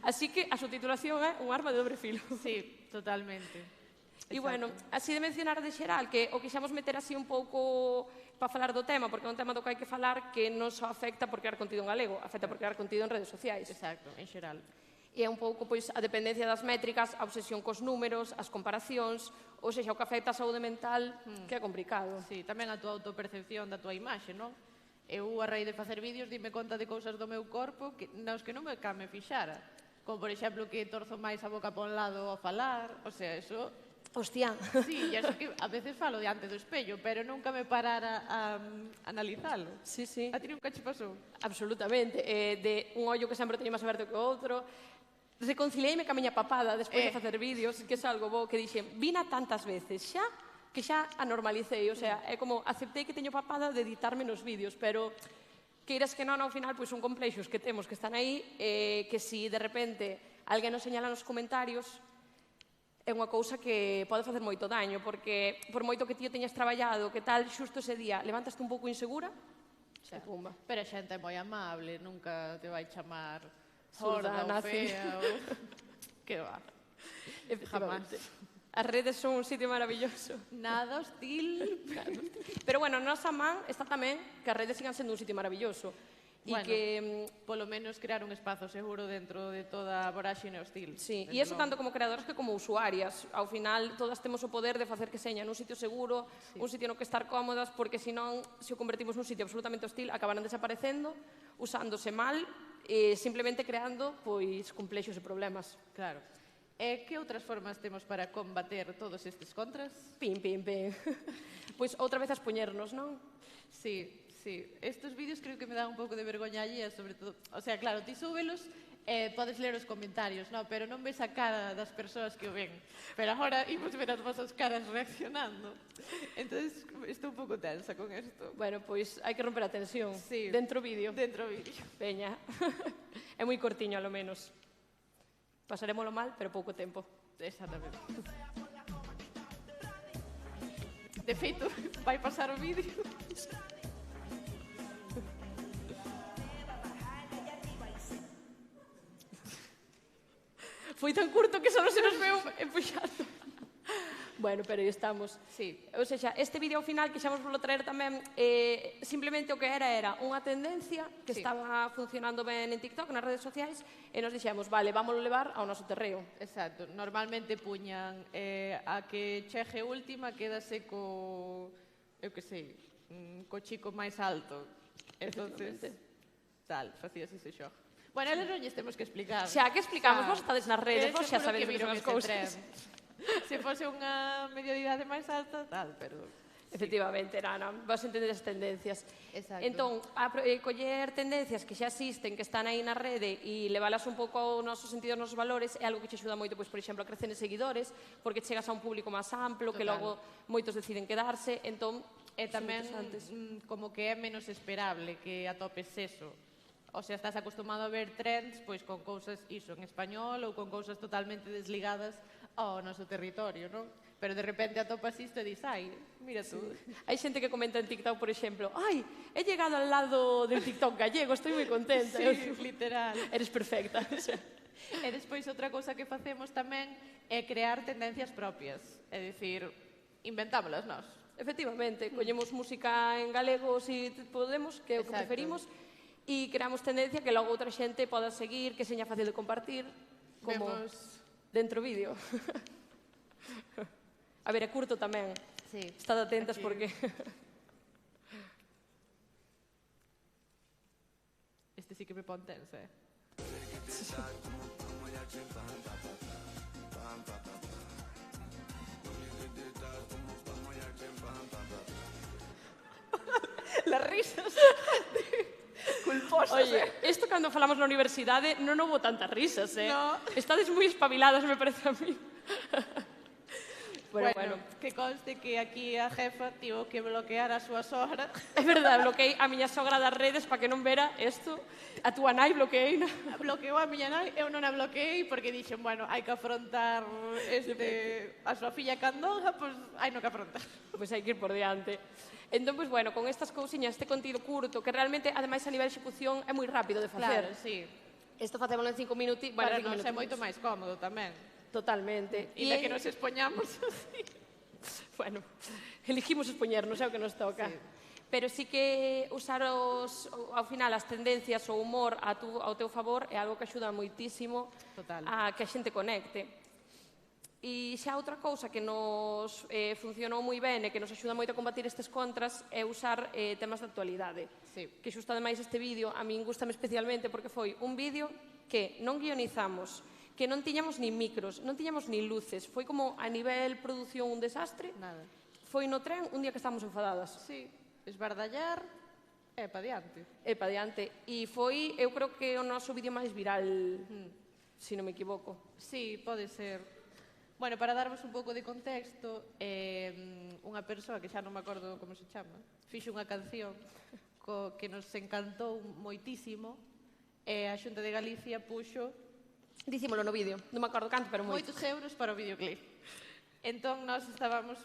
Así que a subtitulación é un arma de dobre filo. Sí, totalmente. E bueno, así de mencionar de xeral, que o quixamos meter así un pouco para falar do tema, porque é un tema do que hai que falar que non só afecta por crear contido en galego, afecta por crear contido en redes sociais. Exacto, en xeral. E é un pouco pois, a dependencia das métricas, a obsesión cos números, as comparacións, ou seja, o que afecta a saúde mental, que é complicado. Sí, tamén a túa autopercepción da túa imaxe, non? Eu, a raíz de facer vídeos, dime conta de cousas do meu corpo nos que non me came fixara. Como, por exemplo, que torzo máis a boca pa un lado ao falar, o sea, eso... Hostia. Sí, e eso que a veces falo diante do espello, pero nunca me parara a analizalo. Sí, sí. A ti nunca che pasou? Absolutamente. De un ollo que sempre teño máis aberto que o outro. Reconciliéime ca miña papada despois de facer vídeos, que é algo bo que dixen, vina tantas veces xa que xa a normalicei, o sea, é como aceptei que teño papada de editarme nos vídeos, pero queiras que non, ao final, pois son complexos que temos que están aí, que si de repente alguén nos señala nos comentarios, é unha cousa que pode facer moito daño, porque por moito que tío teñas traballado, que tal, xusto ese día, levantaste un pouco insegura, e pumba. Pero a xente é moi amable, nunca te vai chamar Sorda, sorda ou nazi. fea ou... Que va. Efectivamente. As redes son un sitio maravilloso. Nada hostil. Pero bueno, nosa man está tamén que as redes sigan sendo un sitio maravilloso. E Bueno, que... polo menos crear un espazo seguro dentro de toda a voráxine hostil. Sí, Desde e iso logo. tanto como creadoras que como usuarias. Ao final, todas temos o poder de facer que seña nun sitio seguro, un sitio no que estar cómodas, porque senón, se o convertimos nun sitio absolutamente hostil, acabarán desaparecendo, usándose mal, e simplemente creando pois complexos e problemas. Claro. E que outras formas temos para combater todos estes contras? Pim, pim, pim. Pois outra vez a expoñernos, non? Sí, sí. Estes vídeos creo que me dan un pouco de vergoña allí, sobre todo... O sea, claro, ti súbelos e podes ler os comentarios, no? Pero non ves a cara das persoas que o ven. Pero agora imos ver as vosas caras reaccionando. Entonces, estou un pouco tensa con isto. Bueno, pois hai que romper a tensión. Sí. Dentro vídeo. Dentro vídeo. Veña. É moi cortiño, alo menos. Pasarémolo mal, pero pouco tempo. Exactamente. De feito, vai pasar o vídeo. Foi tan curto que só se nos veu empuxando. Bueno, pero aí estamos. Sí. Ou seja, este vídeo ao final quixamos volo traer tamén simplemente o que era unha tendencia que Sí. estaba funcionando ben en TikTok, nas redes sociais, e nos dixemos, vale, vámoslo levar ao noso terreo. Exacto. Normalmente puñan a que chegue última quédase eu que sei, co chico máis alto. Entonces, tal, facías ese xogo. Bueno, eles non lles temos que explicar. Xa, que explicamos? Vos estades nas redes, vos xa seguro sabedes que que son viron as ese cousas. tren. Se fose unha media de idade máis alta, tal, pero... Efectivamente, non, vas entender as tendencias. Exacto. Entón, coller tendencias que xa existen, que están aí na rede e levalas un pouco ao noso sentido, aos nosos valores, é algo que che axuda moito, pois, por exemplo, a crecer en seguidores, porque chegas a un público máis amplo, que Total. logo moitos deciden quedarse, entón, E tamén son interesantes. como que é menos esperable que atopes eso. O sea, estás acostumado a ver trends pois con cousas iso en español ou con cousas totalmente desligadas ao noso territorio, non? Pero de repente atopas isto e dis, ai, mira tú. Hai xente que comenta en TikTok, por exemplo, ai, he llegado al lado del TikTok gallego, estoy moi contenta. Sí, literal. Eres perfecta. E despois outra cousa que facemos tamén é crear tendencias propias. É dicir, inventámolas nós. Efectivamente, collemos música en galego se podemos, que é o que Exacto. preferimos, e creamos tendencia que logo outra xente poda seguir, que seña fácil de compartir, como Vemos... dentro vídeo. A ver, é curto tamén. Sí. Estad atentas Aquí. porque... Este sí que me pon tensa, Las risas culposas. Oye, isto cando falamos na universidade non houve tantas risas, No. Estades moi espabiladas, me parece a mí. Bueno, que conste que aquí a jefa tivo que bloquear a súa sogra. É verdade, bloqueei a miña sogra das redes para que non vera isto. A túa nai bloqueei. Bloqueou a miña nai, eu non a bloqueei porque dixen, bueno, hai que afrontar a súa filla candonga, pois hai no que afrontar. Pois hai que ir por diante. Entón, pois, bueno, con estas cousiñas, este contido curto, que realmente, ademais, a nivel de execución, é moi rápido de facer. Claro, sí. Isto facémolo en 5 minutos. Para nos é moito máis cómodo tamén. Totalmente. E de que nos expoñamos así. Bueno, elegimos expoñernos, é o que nos toca. Sí. Pero sí que usar ao final as tendencias, o humor ao teu favor é algo que axuda moitísimo Total. a que a xente conecte. E xa outra cousa que nos funcionou moi ben e que nos axuda moito a combatir estes contras é usar temas de actualidade. Sí. Que xusto ademais este vídeo a min gustame especialmente porque foi un vídeo que non guionizamos, que non tiñamos ni micros, non tiñamos ni luces, foi como a nivel produción un desastre. Nada. Foi no tren un día que estábamos enfadadas. Sí, esbardallar e pa diante. E pa diante. E foi, eu creo que o noso vídeo máis viral, se non me equivoco. Sí, pode ser. Bueno, para darvos un pouco de contexto, unha persoa que xa non me acordo como se chama, fixo unha canción que nos encantou moitísimo, e a Xunta de Galicia puxo Dicímolo no vídeo, non me acordo canto, pero moito. 8 euros para o videoclip. Entón, nós estábamos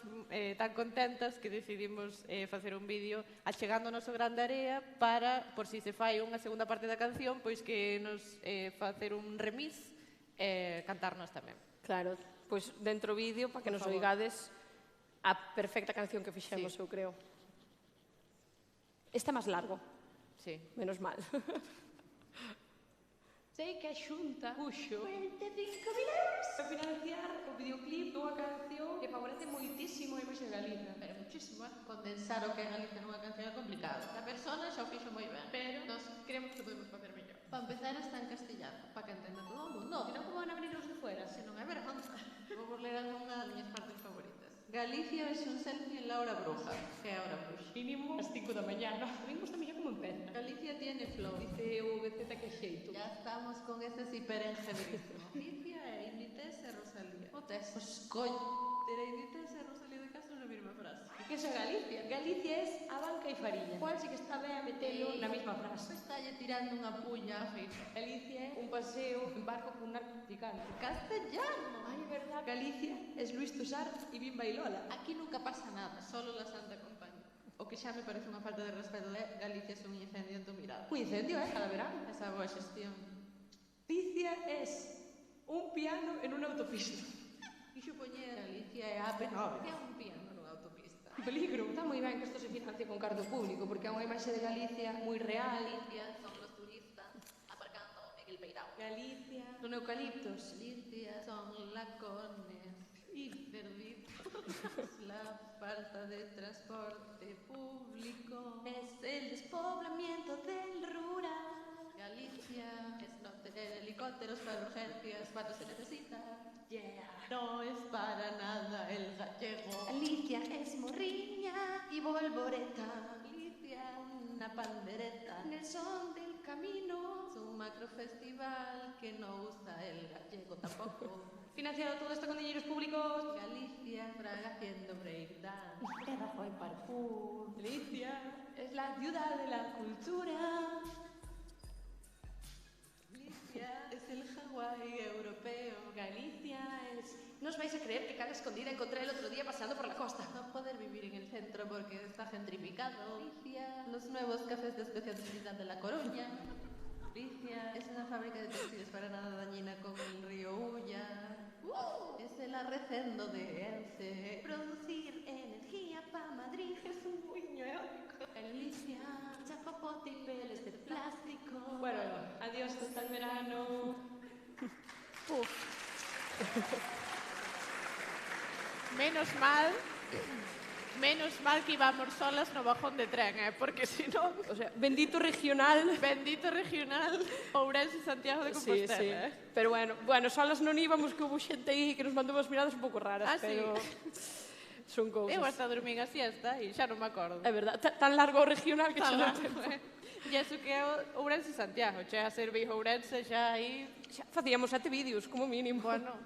tan contentas que decidimos facer un vídeo achegando o noso Grande Area para, por si se fai unha segunda parte da canción, pois que nos facer un remix e cantarnos tamén. Claro, pois dentro do vídeo, para que Por nos favor. oigades a perfecta canción que fixemos, Sí. eu creo. Este é máis largo, Sí. menos mal. Sei que a Xunta Puxo. 25.000 euros para financiar o videoclip dunha canción que favorece moitísimo a imaxe de Galicia. Pero muchísimo, condensar o que é Galicia nunha canción é complicado. A persona xa o fixo moi ben, pero Nos creemos que podemos facer mellor. para empezar está en castellano, para que entenda todo o mundo. Si non, como van a venir os de fuera? Se non é vergonza. Vou ler algunha das miñas partes favoritas. Galicia es un selfie en la hora bruja, que é a hora bruxa. Mínimo as 5 da mañana. A mí gusta mellor como empeza. Galicia tiene flow. Dice o VZ que xeito. Ya estamos con estes hiperengebrismo. Galicia é Inditex e Rosalía. O tes, pues coño. Ter Inditex e Rosalía de caso na mesma frase. Que é Galicia? Galicia es a banca e fariña. Cual sí que está ben a metelo na mesma frase. Estalle tirando unha puña a feita. Galicia é un paseo en barco con un narcotraficante. Castellano. Ay, é verdad. Galicia es Luis Tosar e Bimba y Lola. Aquí nunca pasa nada, solo la Santa Compañía. O que xa me parece unha falta de respeto é Galicia es un incendio en tu mirada. Un incendio, cada verano. Esa boa xestión. Galicia es un piano en una autopista. Quixo poñer Galicia é AP9. Que é un piano nunha autopista? Peligro. Está moi ben que isto se financie con cardo público, porque é unha imaxe de Galicia moi real. Galicia son los turistas aparcando en el Peirao. Galicia son eucaliptos. Galicia son lacones y perdidos. La falta de transporte público. Es el despoblamiento del rural. Galicia es no tener helicópteros para urgencias cuando se necesita. Yeah. No es para nada el gallego. Galicia es morriña y volvoreta. Galicia, una pandereta. En el son del camino. Es un macrofestival que no usa el gallego tampoco. Financiado todo esto con dineros públicos. Galicia, Fraga haciendo breakdance. El Rajoy parkour. Galicia es la ciudad de la cultura. Galicia es el Hawái europeo. Galicia es... No os vais a creer que cada escondida encontré el otro día pasando por la costa. No poder vivir en el centro porque está gentrificado. Galicia, los nuevos cafés de especialidad de La Coruña. Galicia es una fábrica de textiles para nada dañina con el río Ulla. Es el arrecendo de Ence. Producir energía para Madrid es un buño eólico. Galicia, Chapapote y peles de plástico. Bueno, adiós, hasta el verano. Menos mal que íbamos solas no bajón de tren, porque si no... O sea, bendito regional. Bendito regional, Ourense, Santiago de Sí, Compostela. sí. Pero bueno, solas non íbamos, que hubo xente aí que nos mandou unhas miradas un pouco raras, Ah, sí. pero son cousas. Eu hasta dormín a siesta e xa non me acordo. É verdad, tan largo o regional que Tan xa non largo, E iso que é Ourense, Santiago, xa a ser Vigo Ourense, xa aí... xa facíamos 7 vídeos, como mínimo. Bueno,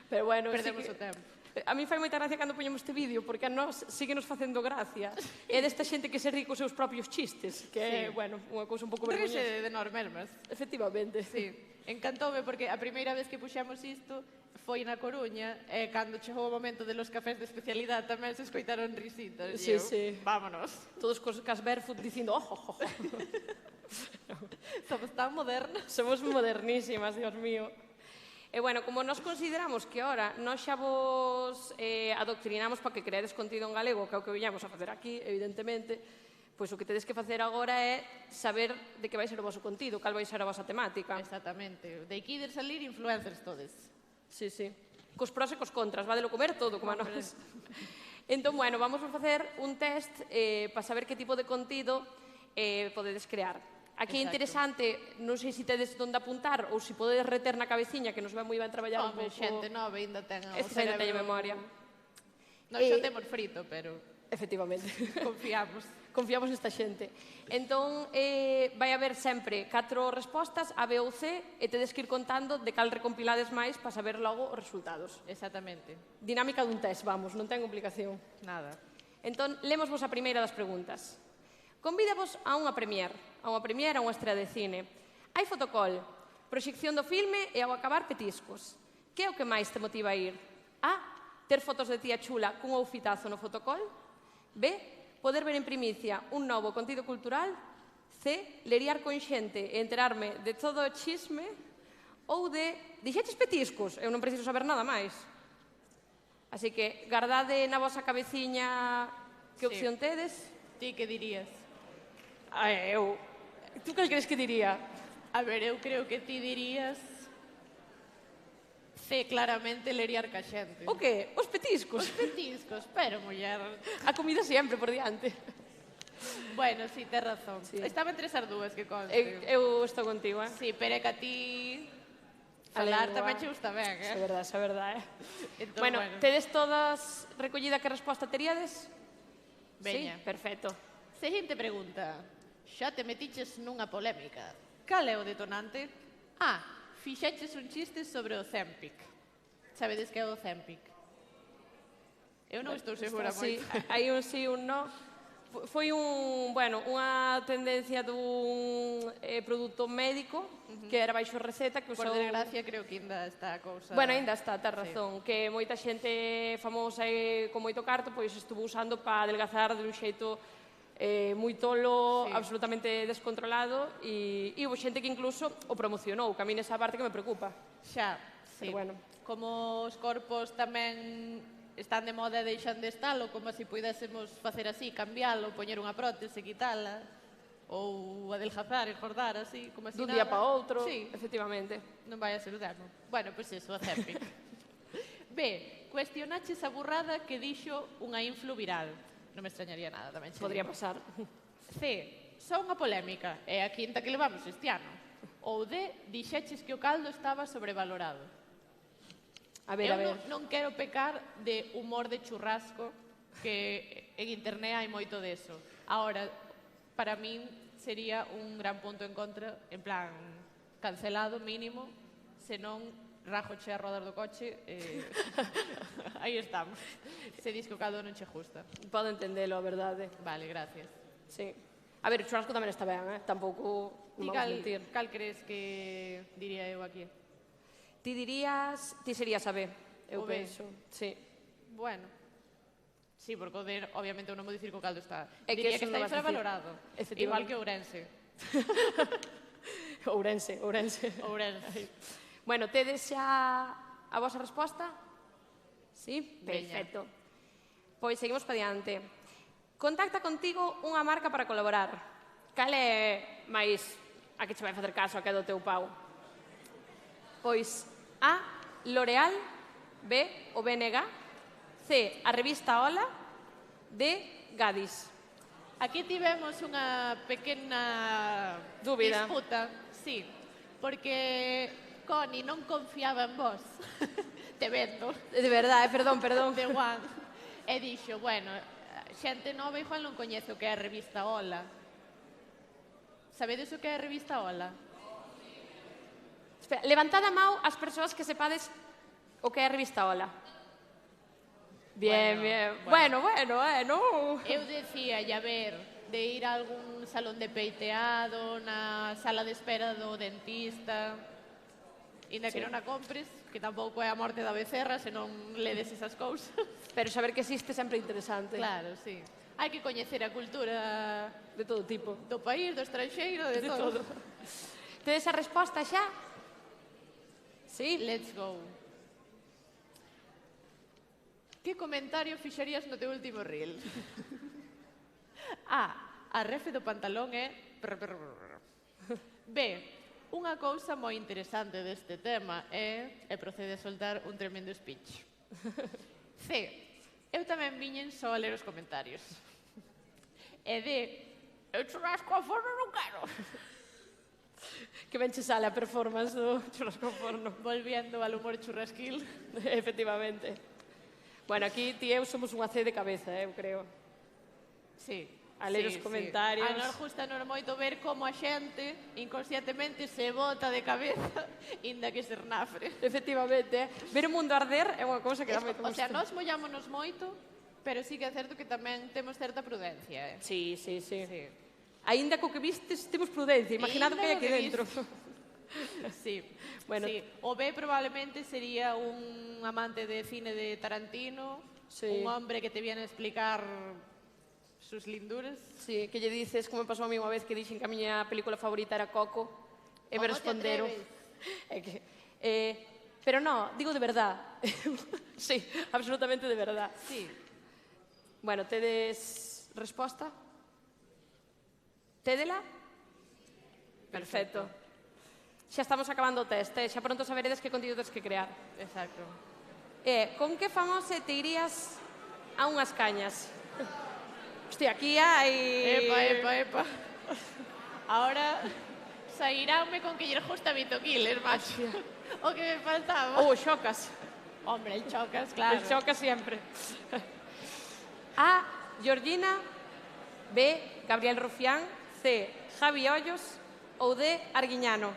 Pero bueno, perdemos sí o tempo. A mí fai moita gracia cando poñemos este vídeo, porque a nós sigue nos facendo gracia. É desta xente que se ri cos seus propios chistes, que é, Sí. bueno, unha cousa un pouco vergoñosa. Ríxe de nós mesmas. Efectivamente. Sí, encantoume porque a primeira vez que puxamos isto foi na Coruña e cando chegou o momento de los cafés de especialidade tamén se escoitaron risitas. Sí, E eu, sí. Vámonos. Todos cas barefoot dicindo, ojo. Somos tan modernas. Somos modernísimas, Dios mío. E bueno, como nos consideramos que ahora nós xa vos adoctrinamos para que creades contido en galego, que é o que viñamos a facer aquí, evidentemente, pois o que tedes que facer agora é saber de que vai ser o voso contido, cal vai ser a vosa temática. Exactamente. De aquí de salir influencers todes. Sí, sí. Cos pros e cos contras, vadelo comer todo, como a nós. Entón, bueno, vamos a facer un test para saber que tipo de contido podedes crear. Aquí é Exacto. interesante, non sei se tedes onde apuntar ou se podedes reter na cabeciña, que nos vai moi ben traballar un Home, pouco. xente nova ainda ten o Este ainda cerebro... teño memoria. Nós xa temos frito, pero Efectivamente. confiamos. confiamos nesta xente. Entón, vai haber sempre 4 respostas, A, B ou C, e tedes que ir contando de cal recompilades máis para saber logo os resultados. Exactamente. Dinámica dun test, vamos, non ten complicación. Nada. Entón, lemos-vos a primeira das preguntas. Convídavos a unha premier, a unha estrea de cine. Hai fotocall, proxección do filme e ao acabar petiscos. Que é o que máis te motiva a ir? A, ter fotos de tía chula cun outfitazo no fotocall. B, poder ver en primicia un novo contido cultural. C, leriar con xente e enterarme de todo o chisme. Ou D, dixeches petiscos, eu non preciso saber nada máis. Así que, gardade na vosa cabeciña que opción tedes. Ti que dirías? Tú cal crees que diría? A ver, eu creo que ti dirías C, claramente, leriar ca xente. O que? Os petiscos? Os petiscos, pero, muller. A comida sempre por diante. Bueno, sí, tes razón. Sí. Estaban tres as dúas que conste. Eu estou contigo, Sí, pero é que a ti A falar lengua. tamén che gusta ben, É verdade, Entón, Bueno, tedes todas recollida que resposta teríades? Veña. Sí, perfecto. Seguinte pregunta. Xa te metiches nunha polémica. Cal é o detonante? A. Fixeches un chiste sobre o Zempic. Sabedes que é o Zempic? Eu non estou segura Sí, moito. hai un sí, un no. Foi unha tendencia dun produto médico que era baixo receta que Por usou... desgracia, creo que ainda está a cousa... Bueno, ainda está, tes razón, que moita xente famosa e con moito carto pois estuvo usando para adelgazar de un xeito moi tolo, Sí. absolutamente descontrolado e houve xente que incluso o promocionou, que a mí nesa parte que me preocupa. Xa, sí. Pero bueno. Como os corpos tamén están de moda e deixan de estalo, como se pudésemos facer así, cambialo, poñer unha prótese, quitala, ou adelgazar, engordar, así, como así Dun nada. día para outro, Sí, efectivamente. non vai a ser o dermo. Bueno, pois iso, a Zempic. B. Cuestionaches a burrada que dixo unha influ viral. Non me extrañaría nada, tamén che Podría digo. pasar. C. Só unha polémica, é a quinta que levamos este ano. Ou D. Dixeches que o caldo estaba sobrevalorado. A ver, Eu non quero pecar de humor de churrasco, que en internet hai moito deso. Ahora, para min sería un gran punto en contra, en plan, cancelado mínimo, senón rajoche a rodar do coche, aí estamos. Se dis que o caldo non che justa. Podo entendelo, a verdade. Vale, gracias. Sí. A ver, o churrasco tamén está ben, tampouco Ti non vamos a mentir. cal crees que diría eu aquí? Ti dirías, ti serías a B, eu O B. penso. Sí. Bueno, sí, porque o de, obviamente, eu non vou dicir que o caldo está. É que Diría eso que non está vas a decir. infravalorado. Efectivamente. Igual que Ourense. Ourense. Ourense. Bueno, tedes xa a vosa resposta? Sí? Veña. Perfecto. Pois seguimos para diante. Contacta contigo unha marca para colaborar. Cal é máis a que che vai facer caso a que é do teu pau? Pois A, L'Oreal, B, o BNG, C, a revista Hola, D, Gadis. Aquí tivemos unha pequena Dúbida. disputa, sí, porque Connie non confiaba en vos, te vendo, De verdade, perdón. de Juan, e dixo, bueno, xente nova igual non coñece o que é a revista Hola. Sabedes o que é a revista Hola? Espera, levantad a mão as persoas que sepades o que é a revista Hola. Bien, Bueno, bien. Bueno, non. Eu decía, a ver, de ir a algún salón de peiteado, na sala de espera do dentista, inda que non a compres, que tampouco é a morte da becerra, se non ledes esas cousas. Pero saber que existe sempre é interesante. Claro, sí. Hai que coñecer a cultura De todo tipo. do país, do estranxeiro, de todo. Tedes a resposta xa? Sí? Let's go. Que comentario fixarías no teu último reel? A refe do pantalón é... B. Unha cousa moi interesante deste tema é... E procede a soltar un tremendo speech. C. Eu tamén viñen só a ler os comentarios. E D. Eu churrasco a forno non quero. Que ben che sale a performance do churrasco ao forno. Volviendo al humor churrasquil. Efectivamente. Bueno, aquí ti e eu somos unha C de cabeza, eu creo. Sí. a ler os comentarios. A nos gusta moito ver como a xente inconscientemente se bota de cabeza inda que se renafre. Efectivamente, ver o mundo arder é unha cousa que dá moito O sea, gusto. nós mollámonos moito, pero sí que é certo que tamén temos certa prudencia. Sí. Aínda co que vistes temos prudencia, imaginado que hai aquí dentro. Sí. Bueno. Sí. O B probablemente sería un amante de cine de Tarantino, Sí. un hombre que te viene a explicar sus linduras. Sí, que lle dices, como me pasou a mí unha vez que dixen que a miña película favorita era Coco, e me Como te responderon... atreves? É que, pero no, digo de verdad. Sí, absolutamente de verdad. Sí. Bueno, tedes resposta? Tédela? Perfecto. Xa estamos acabando o test, xa pronto saberedes que contido tens que crear. Exacto. Con que famoso te irías a unhas cañas? Hostia, aquí hai... Epa. Ahora sairánme con que lle gusta Vito Killer, macho. O que me faltaba. Xocas. Hombre, el Chocas, claro. El choca siempre. A, Georgina. B, Gabriel Rufián. C, Javi Ollos. Ou D, Arguiñano.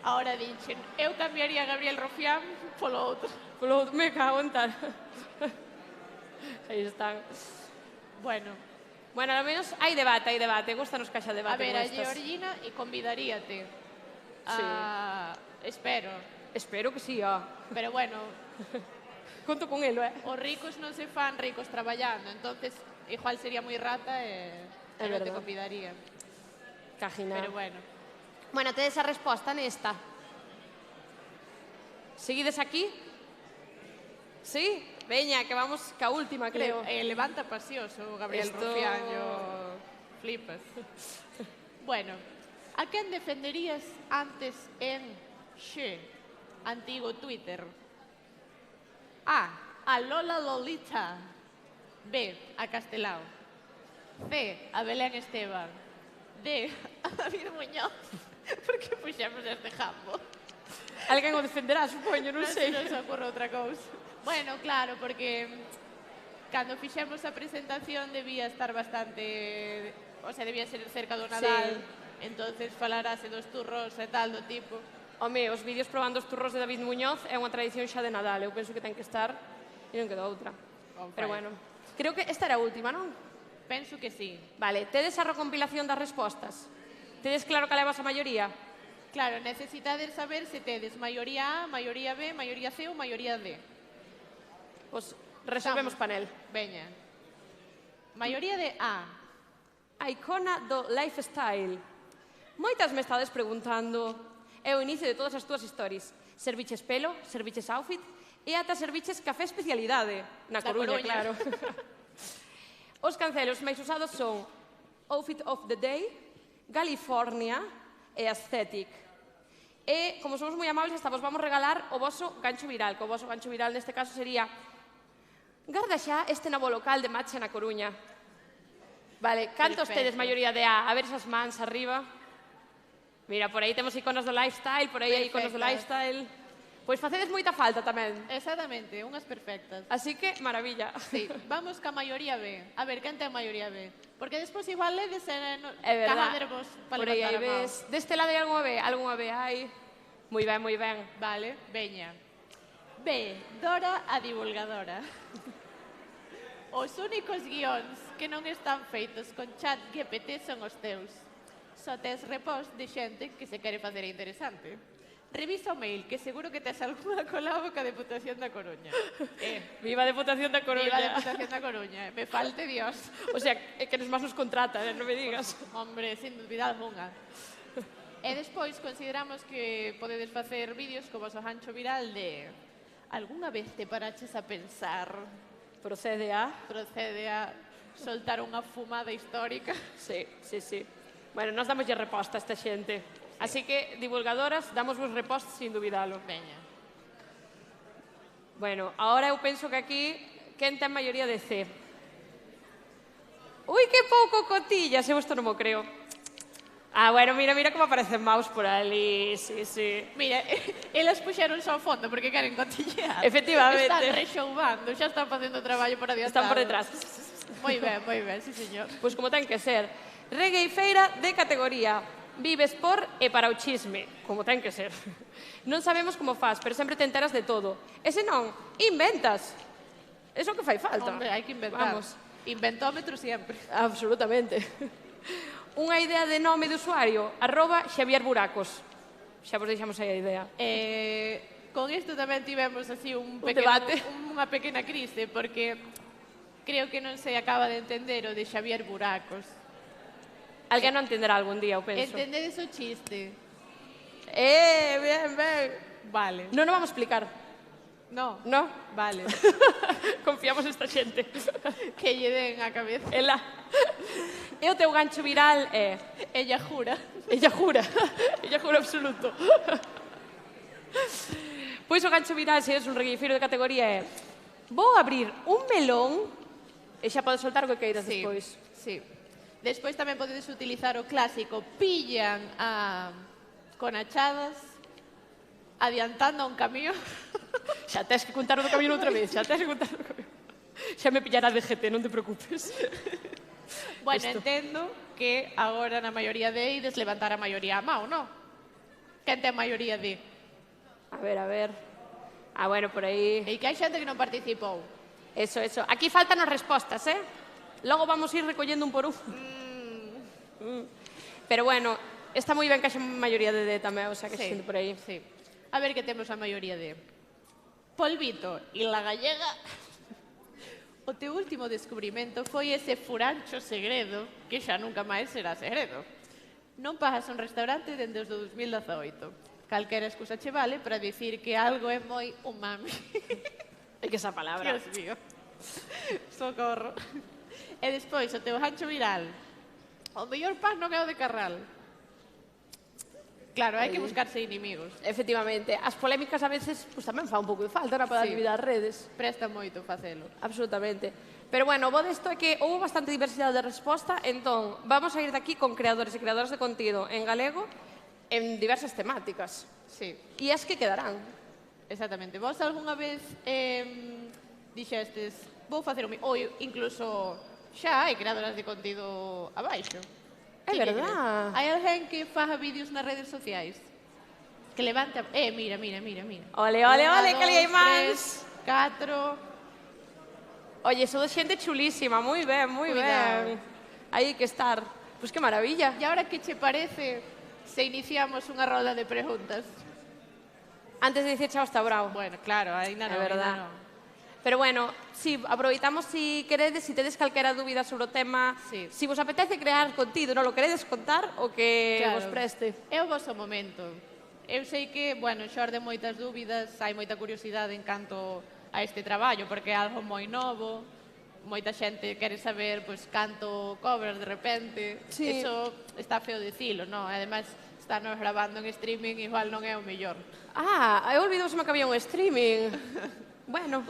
Ahora dixen, eu cambiaría a Gabriel Rufián polo outro. Polo outro, me cago en tal. Aí están. Bueno, Bueno, ao menos hai debate. Gustanos que haxa a debate ver, con a estas. Georgina e convidaríate. Sí. Espero. Espero que sí, ó. Pero bueno, Conto con elo, os ricos non se fan ricos traballando, entonces igual sería moi rata e non te verdad. convidaría. Cajina. Pero bueno. Bueno, tedes a resposta nesta. Seguides aquí? Sí? Veña, que vamos ca última, creo. Levanta pasioso, Gabriel Esto- Rufián, yo flipas. Bueno, a quen defenderías antes en Xe, antigo Twitter? A Lola Lolita. B, a Castelao. C, a Belén Esteban. D, a David Muñoz. Por que puxemos este jambo? Alguén o defenderá, supoño, non sei. Non se ocorre outra cousa. Bueno, claro, porque cando fixemos a presentación debía estar bastante... O sea, debía ser cerca do Nadal. Entonces falarase dos turros e tal do tipo. Home, os vídeos probando os turros de David Muñoz é unha tradición xa de Nadal. Eu penso que ten que estar e non queda outra. Pero bueno, creo que esta era a última, non? Penso que sí. Vale, tedes a recompilación das respostas? Tedes claro que levas a maioría? Claro, necesitades saber se tedes maioría A, maioría B, maioría C ou maioría D. Pois resolvemos panel. Veña. Maioría de A. A icona do lifestyle. Moitas me estades preguntando. É o inicio de todas as túas stories. Serviches pelo, serviches outfit e ata serviches café especialidade. Na Da Coruña, Coruña. claro. Os cancelos máis usados son Outfit of the Day, California e Aesthetic. E, como somos moi amables, hasta vos vamos regalar o voso gancho viral, que o voso gancho viral neste caso sería garda xa este novo local de matcha na Coruña. Vale, cantos Perfecto. tedes maioría de A? A ver esas mans arriba. Mira, por aí temos iconos do lifestyle, por aí hai iconos do Perfectas. lifestyle. Pois facedes moita falta tamén. Exactamente, unhas perfectas. Así que, maravilla. Sí, vamos ca maioría B. A ver, quen ten maioría B? Porque despois igual ledes É verdad. cajadervos para Por aí hai levantar a mão. ves. Deste lado hai algunha B hai. Moi ben, moi ben. Vale, veña. B, Dora a divulgadora. Os únicos guións que non están feitos con chat GPT son os teus. Só tes repost de xente que se quere facer interesante. Revisa o mail, que seguro que tes algunha colabo ca Deputación da Coruña. Viva a Deputación da Coruña. Viva a Deputación da Coruña. Me falte Dios. O sea, é que nos máis nos contratan, non me digas. Hombre, sin dúbida algunha. E despois consideramos que podedes facer vídeos como o gancho viral de algunha vez te paraches a pensar, Procede a... procede a soltar unha fumada histórica. Sí, sí, sí. Bueno, nos damos reposta a esta xente. Así que, divulgadoras, damos vos repost sin dubidalo. Veña. Bueno, ahora eu penso que aquí quen ten maioría de C. Ui, que pouco cotillas, eu isto non mo creo. Ah, bueno, mira como aparecen mouse por ali, sí, sí. Mira, elas puxeron só ao fondo porque queren cotillear. Efectivamente. Están rexoubando, xa están facendo traballo por adiantado. Están por detrás. Moi ben, sí, señor. Pois como ten que ser. Reggae feira de categoría. Vives por e para o chisme, como ten que ser. Non sabemos como faz, pero sempre te enteras de todo. E se non, inventas. Eso que fai falta. Hombre, hai que inventar. Vamos. Inventómetro sempre. Absolutamente. Unha idea de nome de usuario, @Xavier Buracos. Xa vos deixamos aí a idea. Con isto tamén tivemos así debate. unha pequena crise, porque creo que non se acaba de entender o de Xavier Buracos. Alguén non entenderá algún día, eu penso. Entendedes o chiste? Bien. Vale. Non o vamos explicar. No? No? Vale. Confiamos nesta xente. Que lle den a cabeza. Ela. E o teu gancho viral é... Ella jura. Ella jura. Ella jura absoluto. Pois o gancho viral, se és un regueifeiro de categoría, é... Vou abrir un melón e xa podes soltar o que queiras despois. Sí. Despois tamén podedes utilizar o clásico pillan con achadas adiantando a un camión. Xa tes que contar o do camión outra vez, xa tes que contar o do camión. Xa me pillará de GT, non te preocupes. Bueno, entendo que agora na maioría de ides levantar a maioría a mão, non? Quen ten maioría de? A ver. Ah, bueno, por aí... E que hai xente que non participou. Eso. Aquí faltan as respostas, Logo vamos ir recollendo un por un. Pero bueno, está moi ben que haxa maioría de D tamén, o sea, que xente por aí. Sí. A ver que temos a maioría de... Polvito e la gallega... O teu último descubrimento foi ese furancho segredo que xa nunca máis será segredo. Non pasas un restaurante dende os 2018. Calquera excusa che vale para dicir que algo é moi umami. É que esa palabra. Dios mío. Socorro. E despois, o teu gancho viral. O mellor pan non é o de Carral. Claro, hai que buscarse inimigos. Efectivamente. As polémicas a veces pues, tamén fa un pouco de falta para dar vida ás redes. Presta moito facelo. Absolutamente. Pero bueno, o bo desto é que houve bastante diversidade de resposta, entón vamos a ir daqui con creadores e creadoras de contido en galego en diversas temáticas. Sí. E as que quedarán. Exactamente. Vos algunha vez dixestes vou facer o mi... Ou incluso xa hai creadoras de contido abaixo. É verdad. Hai alguén que faga vídeos nas redes sociais? Que levante... mira. Ole, que ali hai máis. 4... Oye, sou xente chulísima, moi ben. Aí que estar. Pois que maravilla. E agora que che parece se iniciamos unha roda de preguntas? Antes de dicir chao está bravo. Bueno, claro, ainda non, É verdad. Pero bueno, si aproveitamos si queredes, si tedes calquera dúbida sobre o tema, si vos apetece crear contido, non lo queredes contar o que vos preste. É o vosso momento. Eu sei que, bueno, xorde moitas dúbidas, hai moita curiosidade en canto a este traballo, porque é algo moi novo, moita xente quere saber pois, canto cobras de repente. Eso está feo dicilo, non? Ademais, estános grabando en streaming, igual non é o mellor. Eu olvidoseme que había un streaming. Bueno,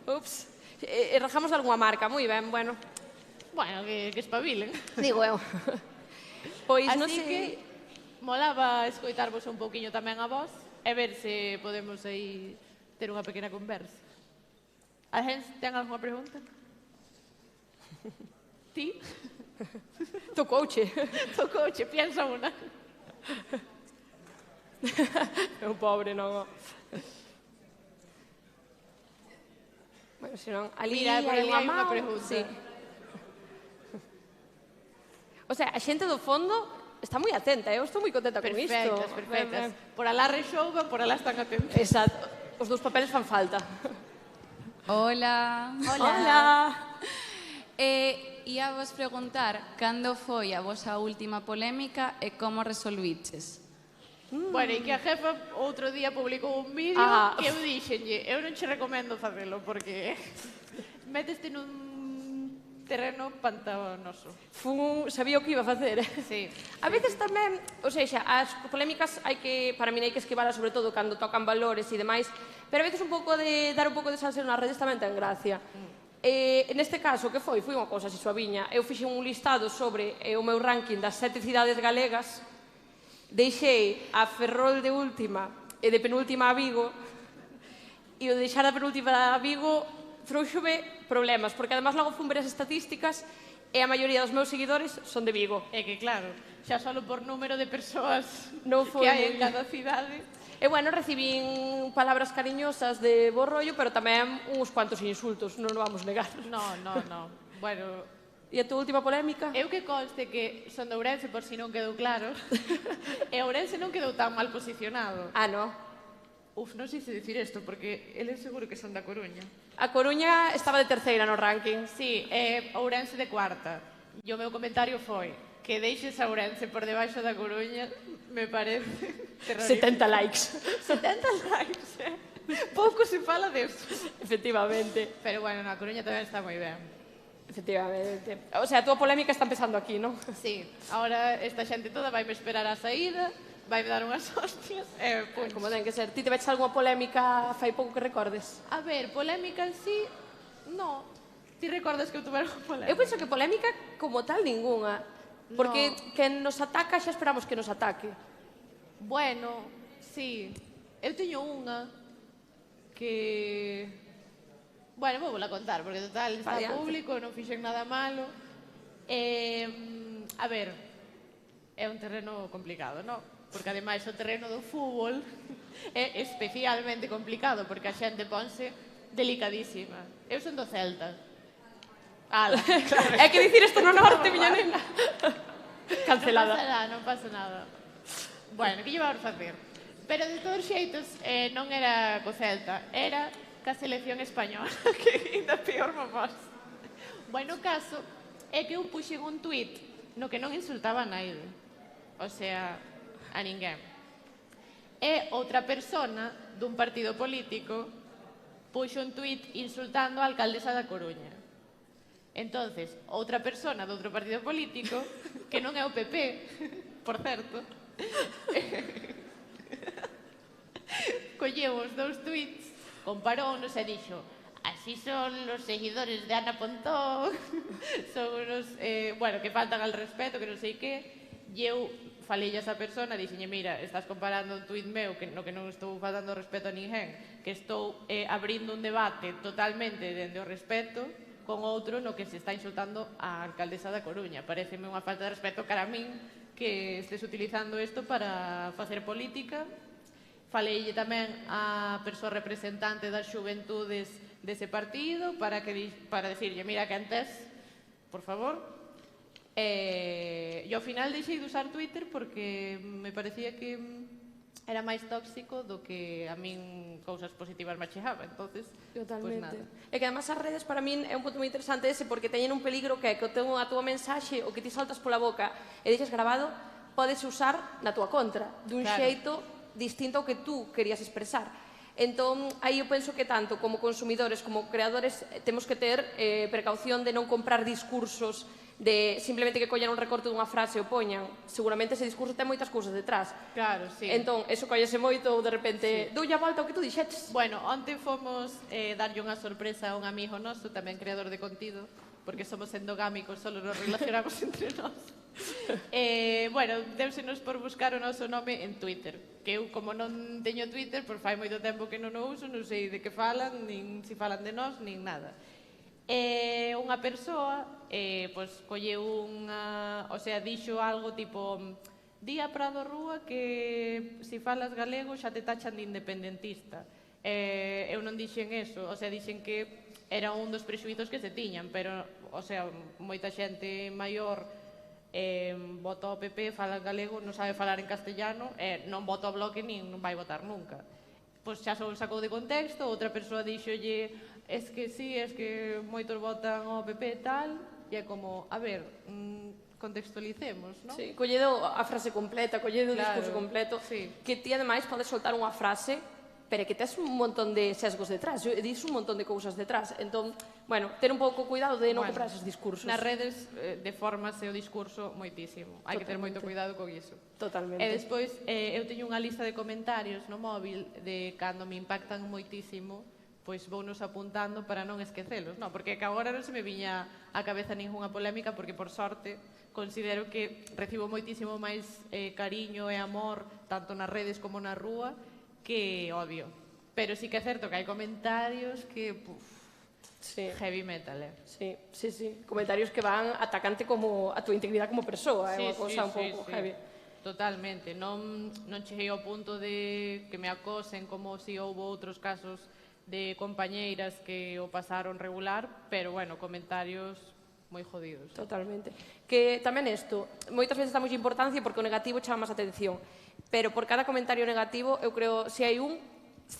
ups. E rajamos algunha marca, moi ben, bueno. Bueno, que espabilen. Digo eu. Pois non sei... Así que molaba escoitarvos un pouquiño tamén a vos e ver se podemos aí ter unha pequena conversa. Alguén ten algunha pregunta? Ti? Tocouche, piensa unha. É un pobre, non. Bueno, senón, ali mira, hai unha pregunta. Sí. O sea, a xente do fondo está moi atenta, eu estou moi contenta con isto. Perfectas. Por alá rexouban, por alá están atentos. Exacto. Os dous papeles fan falta. Hola. Ia vos preguntar cando foi a vosa última polémica e como resolviches. Bueno, e que a jefa outro día publicou un vídeo que eu dixenlle, eu non che recomendo facelo porque meteste nun terreno pantanoso. Sabía o que iba a facer. Sí. A veces tamén, ou seja, as polémicas para min hai que esquivalas sobre todo cando tocan valores e demais, pero a veces un pouco de dar un pouco de salseo nas redes tamén ten gracia. Neste caso, que foi? Foi unha cousa así suaviña. Eu fixen un listado sobre o meu ranking das 7 cidades galegas. Deixei a Ferrol de última e de penúltima a Vigo, e o deixar a penúltima a Vigo trouxome problemas, porque además logo fun ver as estatísticas e a maioría dos meus seguidores son de Vigo. É que claro, xa só por número de persoas Non foi que hai en moi- cada cidade. E bueno, recibín palabras cariñosas de bo rollo, pero tamén uns cuantos insultos, non o vamos negar. No. Bueno, E a túa última polémica? eu que conste que son de Ourense, por si non quedou claro, e Ourense non quedou tan mal posicionado. Ah, no. Non sei se dicir isto, porque eles seguro que son da Coruña. A Coruña estaba de terceira no ranking. Sí, Ourense de cuarta. E o meu comentario foi que deixes a Ourense por debaixo da Coruña me parece terrorífico. 70 likes. 70 likes, Pouco se fala deso. Efectivamente. Pero bueno, na Coruña tamén está moi ben. Efectivamente. O sea, a túa polémica está empezando aquí, non? Sí, ahora esta xente toda vai me esperar á saída, vai me dar unhas hostias e punch. Como ten que ser. Ti te veches algunha polémica fai pouco que recordes? A ver, polémica en sí, no. Ti recordas que eu tuve algo polémica? Eu penso que polémica como tal ningunha. Porque quen nos ataca xa esperamos que nos ataque. Bueno, sí. Eu teño unha que... Bueno, vou a contar, porque total está Adiante. público, non fixen nada malo. A ver, é un terreno complicado, non? Porque ademais o terreno do fútbol é especialmente complicado, porque a xente ponse delicadísima. Eu son do Celta. Ala, claro. É que dicir isto no norte, miña nena. Cancelada. Non pasa nada. Bueno, que lle vamos facer? Pero de todos xeitos non era co Celta, era ca selección española, que ainda peor mamás. Bueno, o caso é que eu puxen un tuit no que non insultaba a naide. O sea, a ninguén. E outra persona dun partido político puxo un tuit insultando a alcaldesa da Coruña. Entonces, outra persona de outro partido político, que non é o PP, por certo, colleu os dous tuits, comparounos e dixo: así son los seguidores de Ana Pontón, son unos, bueno, que faltan al respeto, que non sei que, e eu falei a esa persona, dixenlle: mira, estás comparando un tuit meu no que non estou faltando respeto a ninguén, que estou abrindo un debate totalmente dende o respeto, con outro no que se está insultando a alcaldesa da Coruña. Pareceme unha falta de respeto cara a min que estés utilizando isto para facer política. Faleille tamén a persoa representante das xuventudes dese partido para decirlle: mira, que antes, por favor. E ao final deixei de usar Twitter porque me parecía que era máis tóxico do que a min cousas positivas me achegaba. Entonces, Totalmente. pues nada. E que además as redes para min é un punto moi interesante ese, porque teñen un peligro que é que a túa mensaxe, o que ti saltas pola boca e deixas grabado, podes usar na túa contra, dun Claro. xeito distinto ao que tú querías expresar. Entón, aí eu penso que tanto como consumidores como creadores temos que ter precaución de non comprar discursos de simplemente que collan un recorte dunha frase e o poñan. Seguramente ese discurso ten moitas cousas detrás. Claro, sí. Entón, eso collese moito ou de repente doulle a volta ao que tú dixetes. Bueno, onte fomos darlle unha sorpresa a un amigo noso, tamén creador de contido, porque somos endogámicos, solo nos relacionamos entre nós. Bueno, deusenos por buscar o noso nome en Twitter, que eu, como non teño Twitter, por fai moito tempo que non o uso, non sei de que falan, nin se falan de nós, nin nada. Unha persoa, pois, colleu unha... O sea, dixo algo tipo: di a Prado Rúa que se falas galego xa te tachan de independentista. Eu non dixen eso, o sea, dixen que era un dos prexuizos que se tiñan, pero, o sea, moita xente maior vota ao PP, fala galego, non sabe falar en castellano, non vota ao Bloque nin non vai votar nunca. Pois xa só sacou de contexto, outra persoa dixolle: es que sí, es que moitos votan ao PP e tal, e é como, a ver, contextualicemos, non? Sí, colledo a frase completa, colledo o Claro, discurso completo, sí. que ti ademais podes soltar unha frase, pero que tes un montón de sesgos detrás, dis un montón de cousas detrás. Entón, bueno, ter un pouco cuidado de non comprar esos discursos. Nas redes deformase o discurso moitísimo. Hai que ter moito cuidado con iso. Totalmente. E despois, eu teño unha lista de comentarios no móvil de cando me impactan moitísimo, pois vounos apuntando para non esquecelos, non? Porque que agora non se me viña á cabeza ningunha polémica, porque por sorte considero que recibo moitísimo máis cariño e amor tanto nas redes como na rúa que odio. Pero sí que é certo que hai comentarios que Sí. heavy metal, Sí, sí, sí. Comentarios que van atacante como a túa integridade como persoa, é unha cousa un pouco heavy. Totalmente. Non cheguei ao punto de que me acosen como si houbo outros casos de compañeiras que o pasaron regular, pero, bueno, comentarios moi jodidos. Totalmente. Que tamén isto, moitas veces damos importancia porque o negativo chama máis atención, pero por cada comentario negativo, eu creo, se hai un,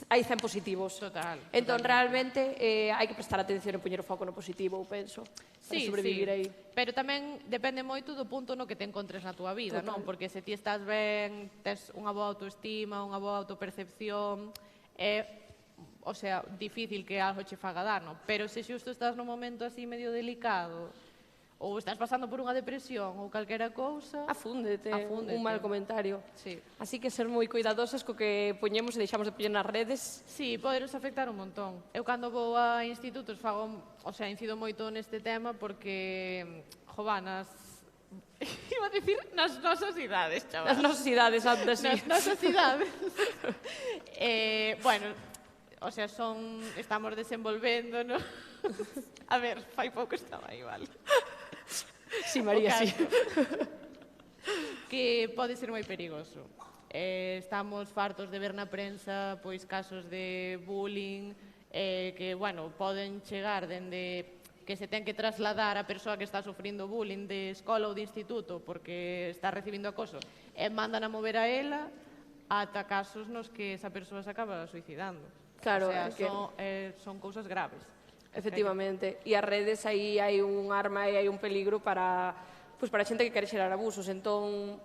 hai 100 positivos. Total. Entón, realmente, hai que prestar atención e poñer o foco no positivo, eu penso, para sobrevivir aí. Pero tamén depende moito do punto no que te encontres na túa vida, non? Porque se ti estás ben, tes unha boa autoestima, unha boa autopercepción, o sea, difícil que algo che faga dano. Pero se xusto estás nun momento así medio delicado, ou estás pasando por unha depresión ou calquera cousa, Afúndete. Un mal comentario. Sí. Así que ser moi cuidadosas co que poñemos e deixamos de poñer nas redes. Sí, poderos afectar un montón. Eu cando vou a institutos fago, o sea, incido moito neste tema porque, nas iba a dicir nas nosas idades, chaval. As nosas idades, antes, sí. Nas nosas idades. Bueno, o sea, estamos desenvolvendo, ¿no? A ver, fai pouco estaba igual. Sí, María, sí. Que pode ser moi perigoso. Estamos fartos de ver na prensa pois casos de bullying que, bueno, poden chegar dende que se ten que trasladar a persoa que está sufrindo bullying de escola ou de instituto porque está recibindo acoso e mandan a mover a ela ata casos nos que esa persoa se acaba suicidando. Claro, o sea, que son cousas graves. efectivamente, e as redes aí hai un arma e hai un peligro para a xente que quere xerar abusos, entón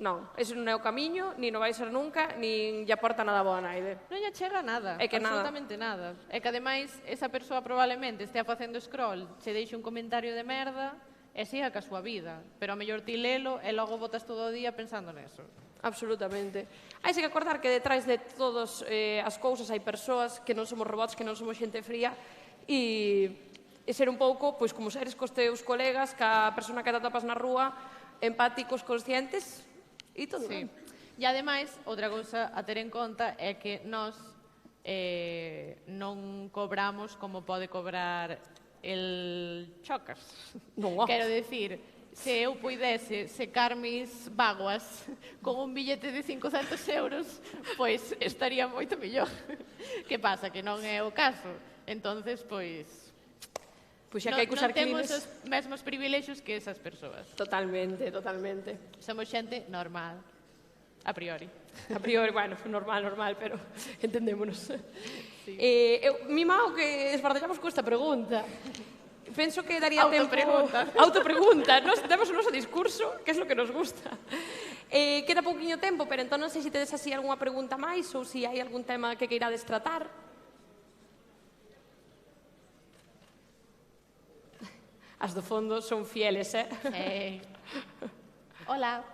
non, ese non é o camiño, ni non vai ser nunca, nin lle aporta nada boa a naide. Non lle chega nada, É que absolutamente nada. É que ademais esa persoa probablemente estea facendo scroll, che deixe un comentario de merda e siga ca súa vida, pero a mellor ti lelo e logo botas todo o día pensando neso. Absolutamente. Hai que acordar que detrás de todas as cousas hai persoas, que non somos robots, que non somos xente fría, e ser un pouco, pois, como seres cos teus colegas, ca persona que te atopas na rúa, empáticos, conscientes, e todo ben. E ademais, outra cousa a ter en conta é que nós non cobramos como pode cobrar el Chocas. Non, Quero decir, se eu puidese secar mis vaguas con un billete de 500 euros, pois estaría moito mellor. Que pasa? Que non é o caso. Entonces, pois Pois xa que hai que usar non temos crines. os mesmos privilexios que esas persoas. Totalmente, totalmente. Somos xente normal, a priori. A priori, bueno, normal, pero entendémonos. Sí. Mimao que esbardallamos con esta pregunta. Penso que daría Autopregunta. tempo... Autopregunta. Nos temos o noso discurso, que é o que nos gusta. Queda pouquiño tempo, pero entón non sei se tedes así algunha pregunta máis ou se hai algún tema que queirades tratar. As do fondo son fieles, Hola.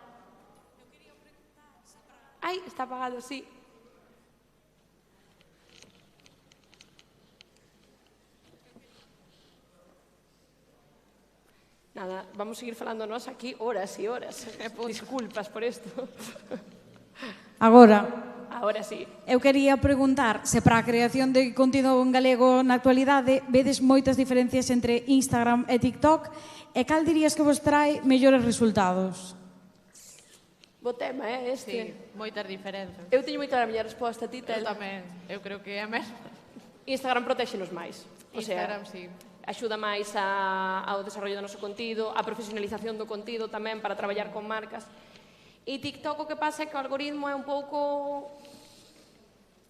Ai, está apagado, sí. Nada, vamos seguir falando nós aquí horas e horas. Disculpas por isto. Agora sí. Eu quería preguntar se para a creación de contido en galego na actualidade vedes moitas diferencias entre Instagram e TikTok e cal dirías que vos trae mellores resultados? Bo tema, este? Sí, moitas diferenzas. Eu teño moita a miña resposta, ti, Eu tamén, eu creo que é a mesma. Instagram protéxenos máis. Instagram, sí. Axuda máis ao desarrollo do noso contido, a profesionalización do contido tamén para traballar con marcas. E TikTok o que pasa é que o algoritmo é un pouco...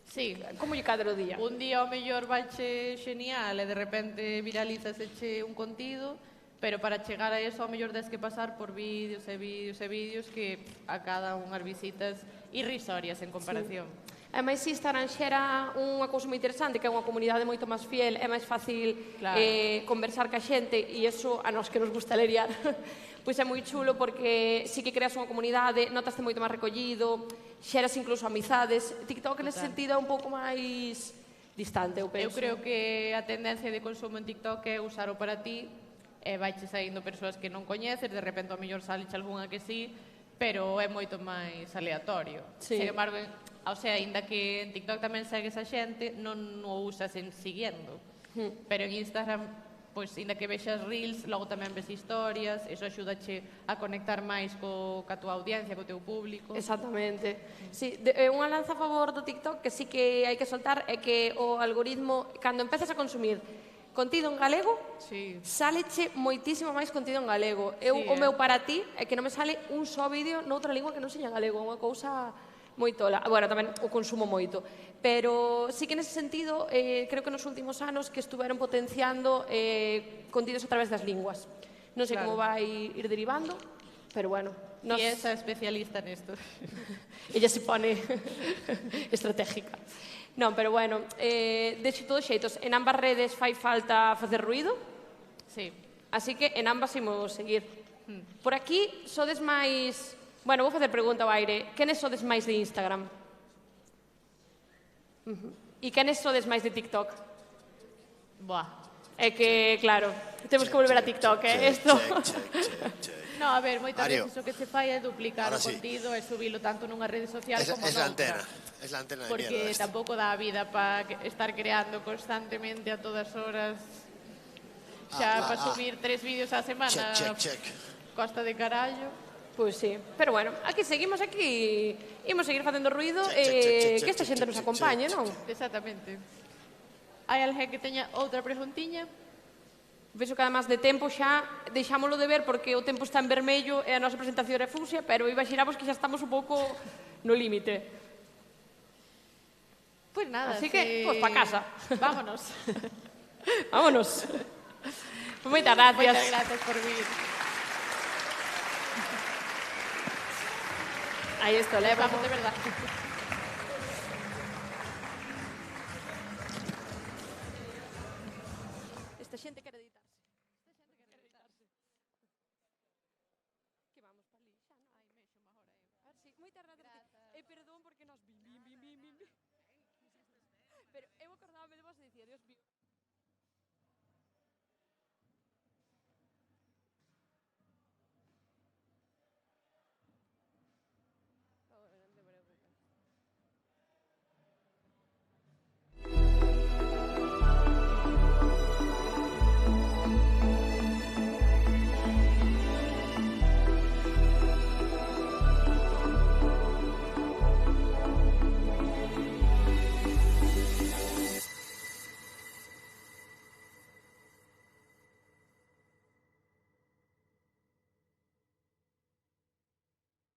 Sí. Como lle cadra o día? Un día ao mellor vaiche genial e de repente viralizaseche un contido, pero para chegar a eso ao mellor des que pasar por vídeos e vídeos e vídeos que acadan unhas visitas irrisorias en comparación. Sí. Ademais, Instagram xera unha cousa moi interesante, que é unha comunidade moito máis fiel, é máis fácil conversar ca xente, e iso a nós que nos gusta leriar, pois é moi chulo porque sí que creas unha comunidade, notaste moito máis recollido, xeras incluso amizades. TikTok nese sentido é un pouco máis distante, eu penso. Eu creo que a tendencia de consumo en TikTok é usar o para ti, e vaiche saindo persoas que non coñeces, de repente ao mellor saleche algunha que sí, pero é moito máis aleatorio. Sí. Sin embargo, o sea, ainda que en TikTok tamén segues a xente, non o usas en siguiendo. Pero en Instagram, pois, inda que vexas reels, logo tamén ves historias, iso axúdache a conectar máis ca túa audiencia, co teu público. Exactamente. Sí, unha lanza a favor do TikTok que sí que hai que soltar é que o algoritmo, cando empezas a consumir contido en galego, sáleche moitísimo máis contido en galego. O meu para ti é que non me sale un só vídeo noutra lingua que non seña galego, é unha cousa moi tola. Bueno, tamén o consumo moito. Pero sí que nese sentido, creo que nos últimos anos que estuveron potenciando contidos a través das linguas. Non sei como vai ir derivando, pero bueno. E esa especialista nesto. Ella se pone estratégica. Non, pero bueno, de todos xeitos, en ambas redes fai falta facer ruido. Sí. Así que en ambas imos seguir. Por aquí sodes máis... Bueno, vou facer pregunta ao aire. Quenes sodes máis de Instagram? E quenes sodes máis de TikTok? Buah. É que, claro, temos que volver a TikTok, Esto... No, a ver, moitas veces o que se fai é duplicar o contido e subilo tanto nunha rede social como noutra. Es la antena de Porque mierda. tampouco dá a vida para estar creando constantemente a todas horas. Xa para subir 3 vídeos á semana. Check. Costa de carallo. Pois sí, pero bueno, aquí seguimos, aquí imos seguir facendo ruido que esta xente nos acompañe, non? Exactamente. Hai alguén que teña outra preguntiña? Penso que además de tempo xa deixámoslo de ver porque o tempo está en vermello e a nosa presentación é fucsia, pero imaginamos que xa estamos un pouco no límite. Pois nada, así que, pois pa casa. Vámonos. Vámonos. Moitas gracias. Moitas gracias por vir. Aí está, vamos de verdad. Esta xente quere editarse. Que vamos para ali, xa non hai mexo má hora. A ver, sí, moitas gracias. Perdón porque nos Pero eu acordábame de vos e dicía, Dios mío.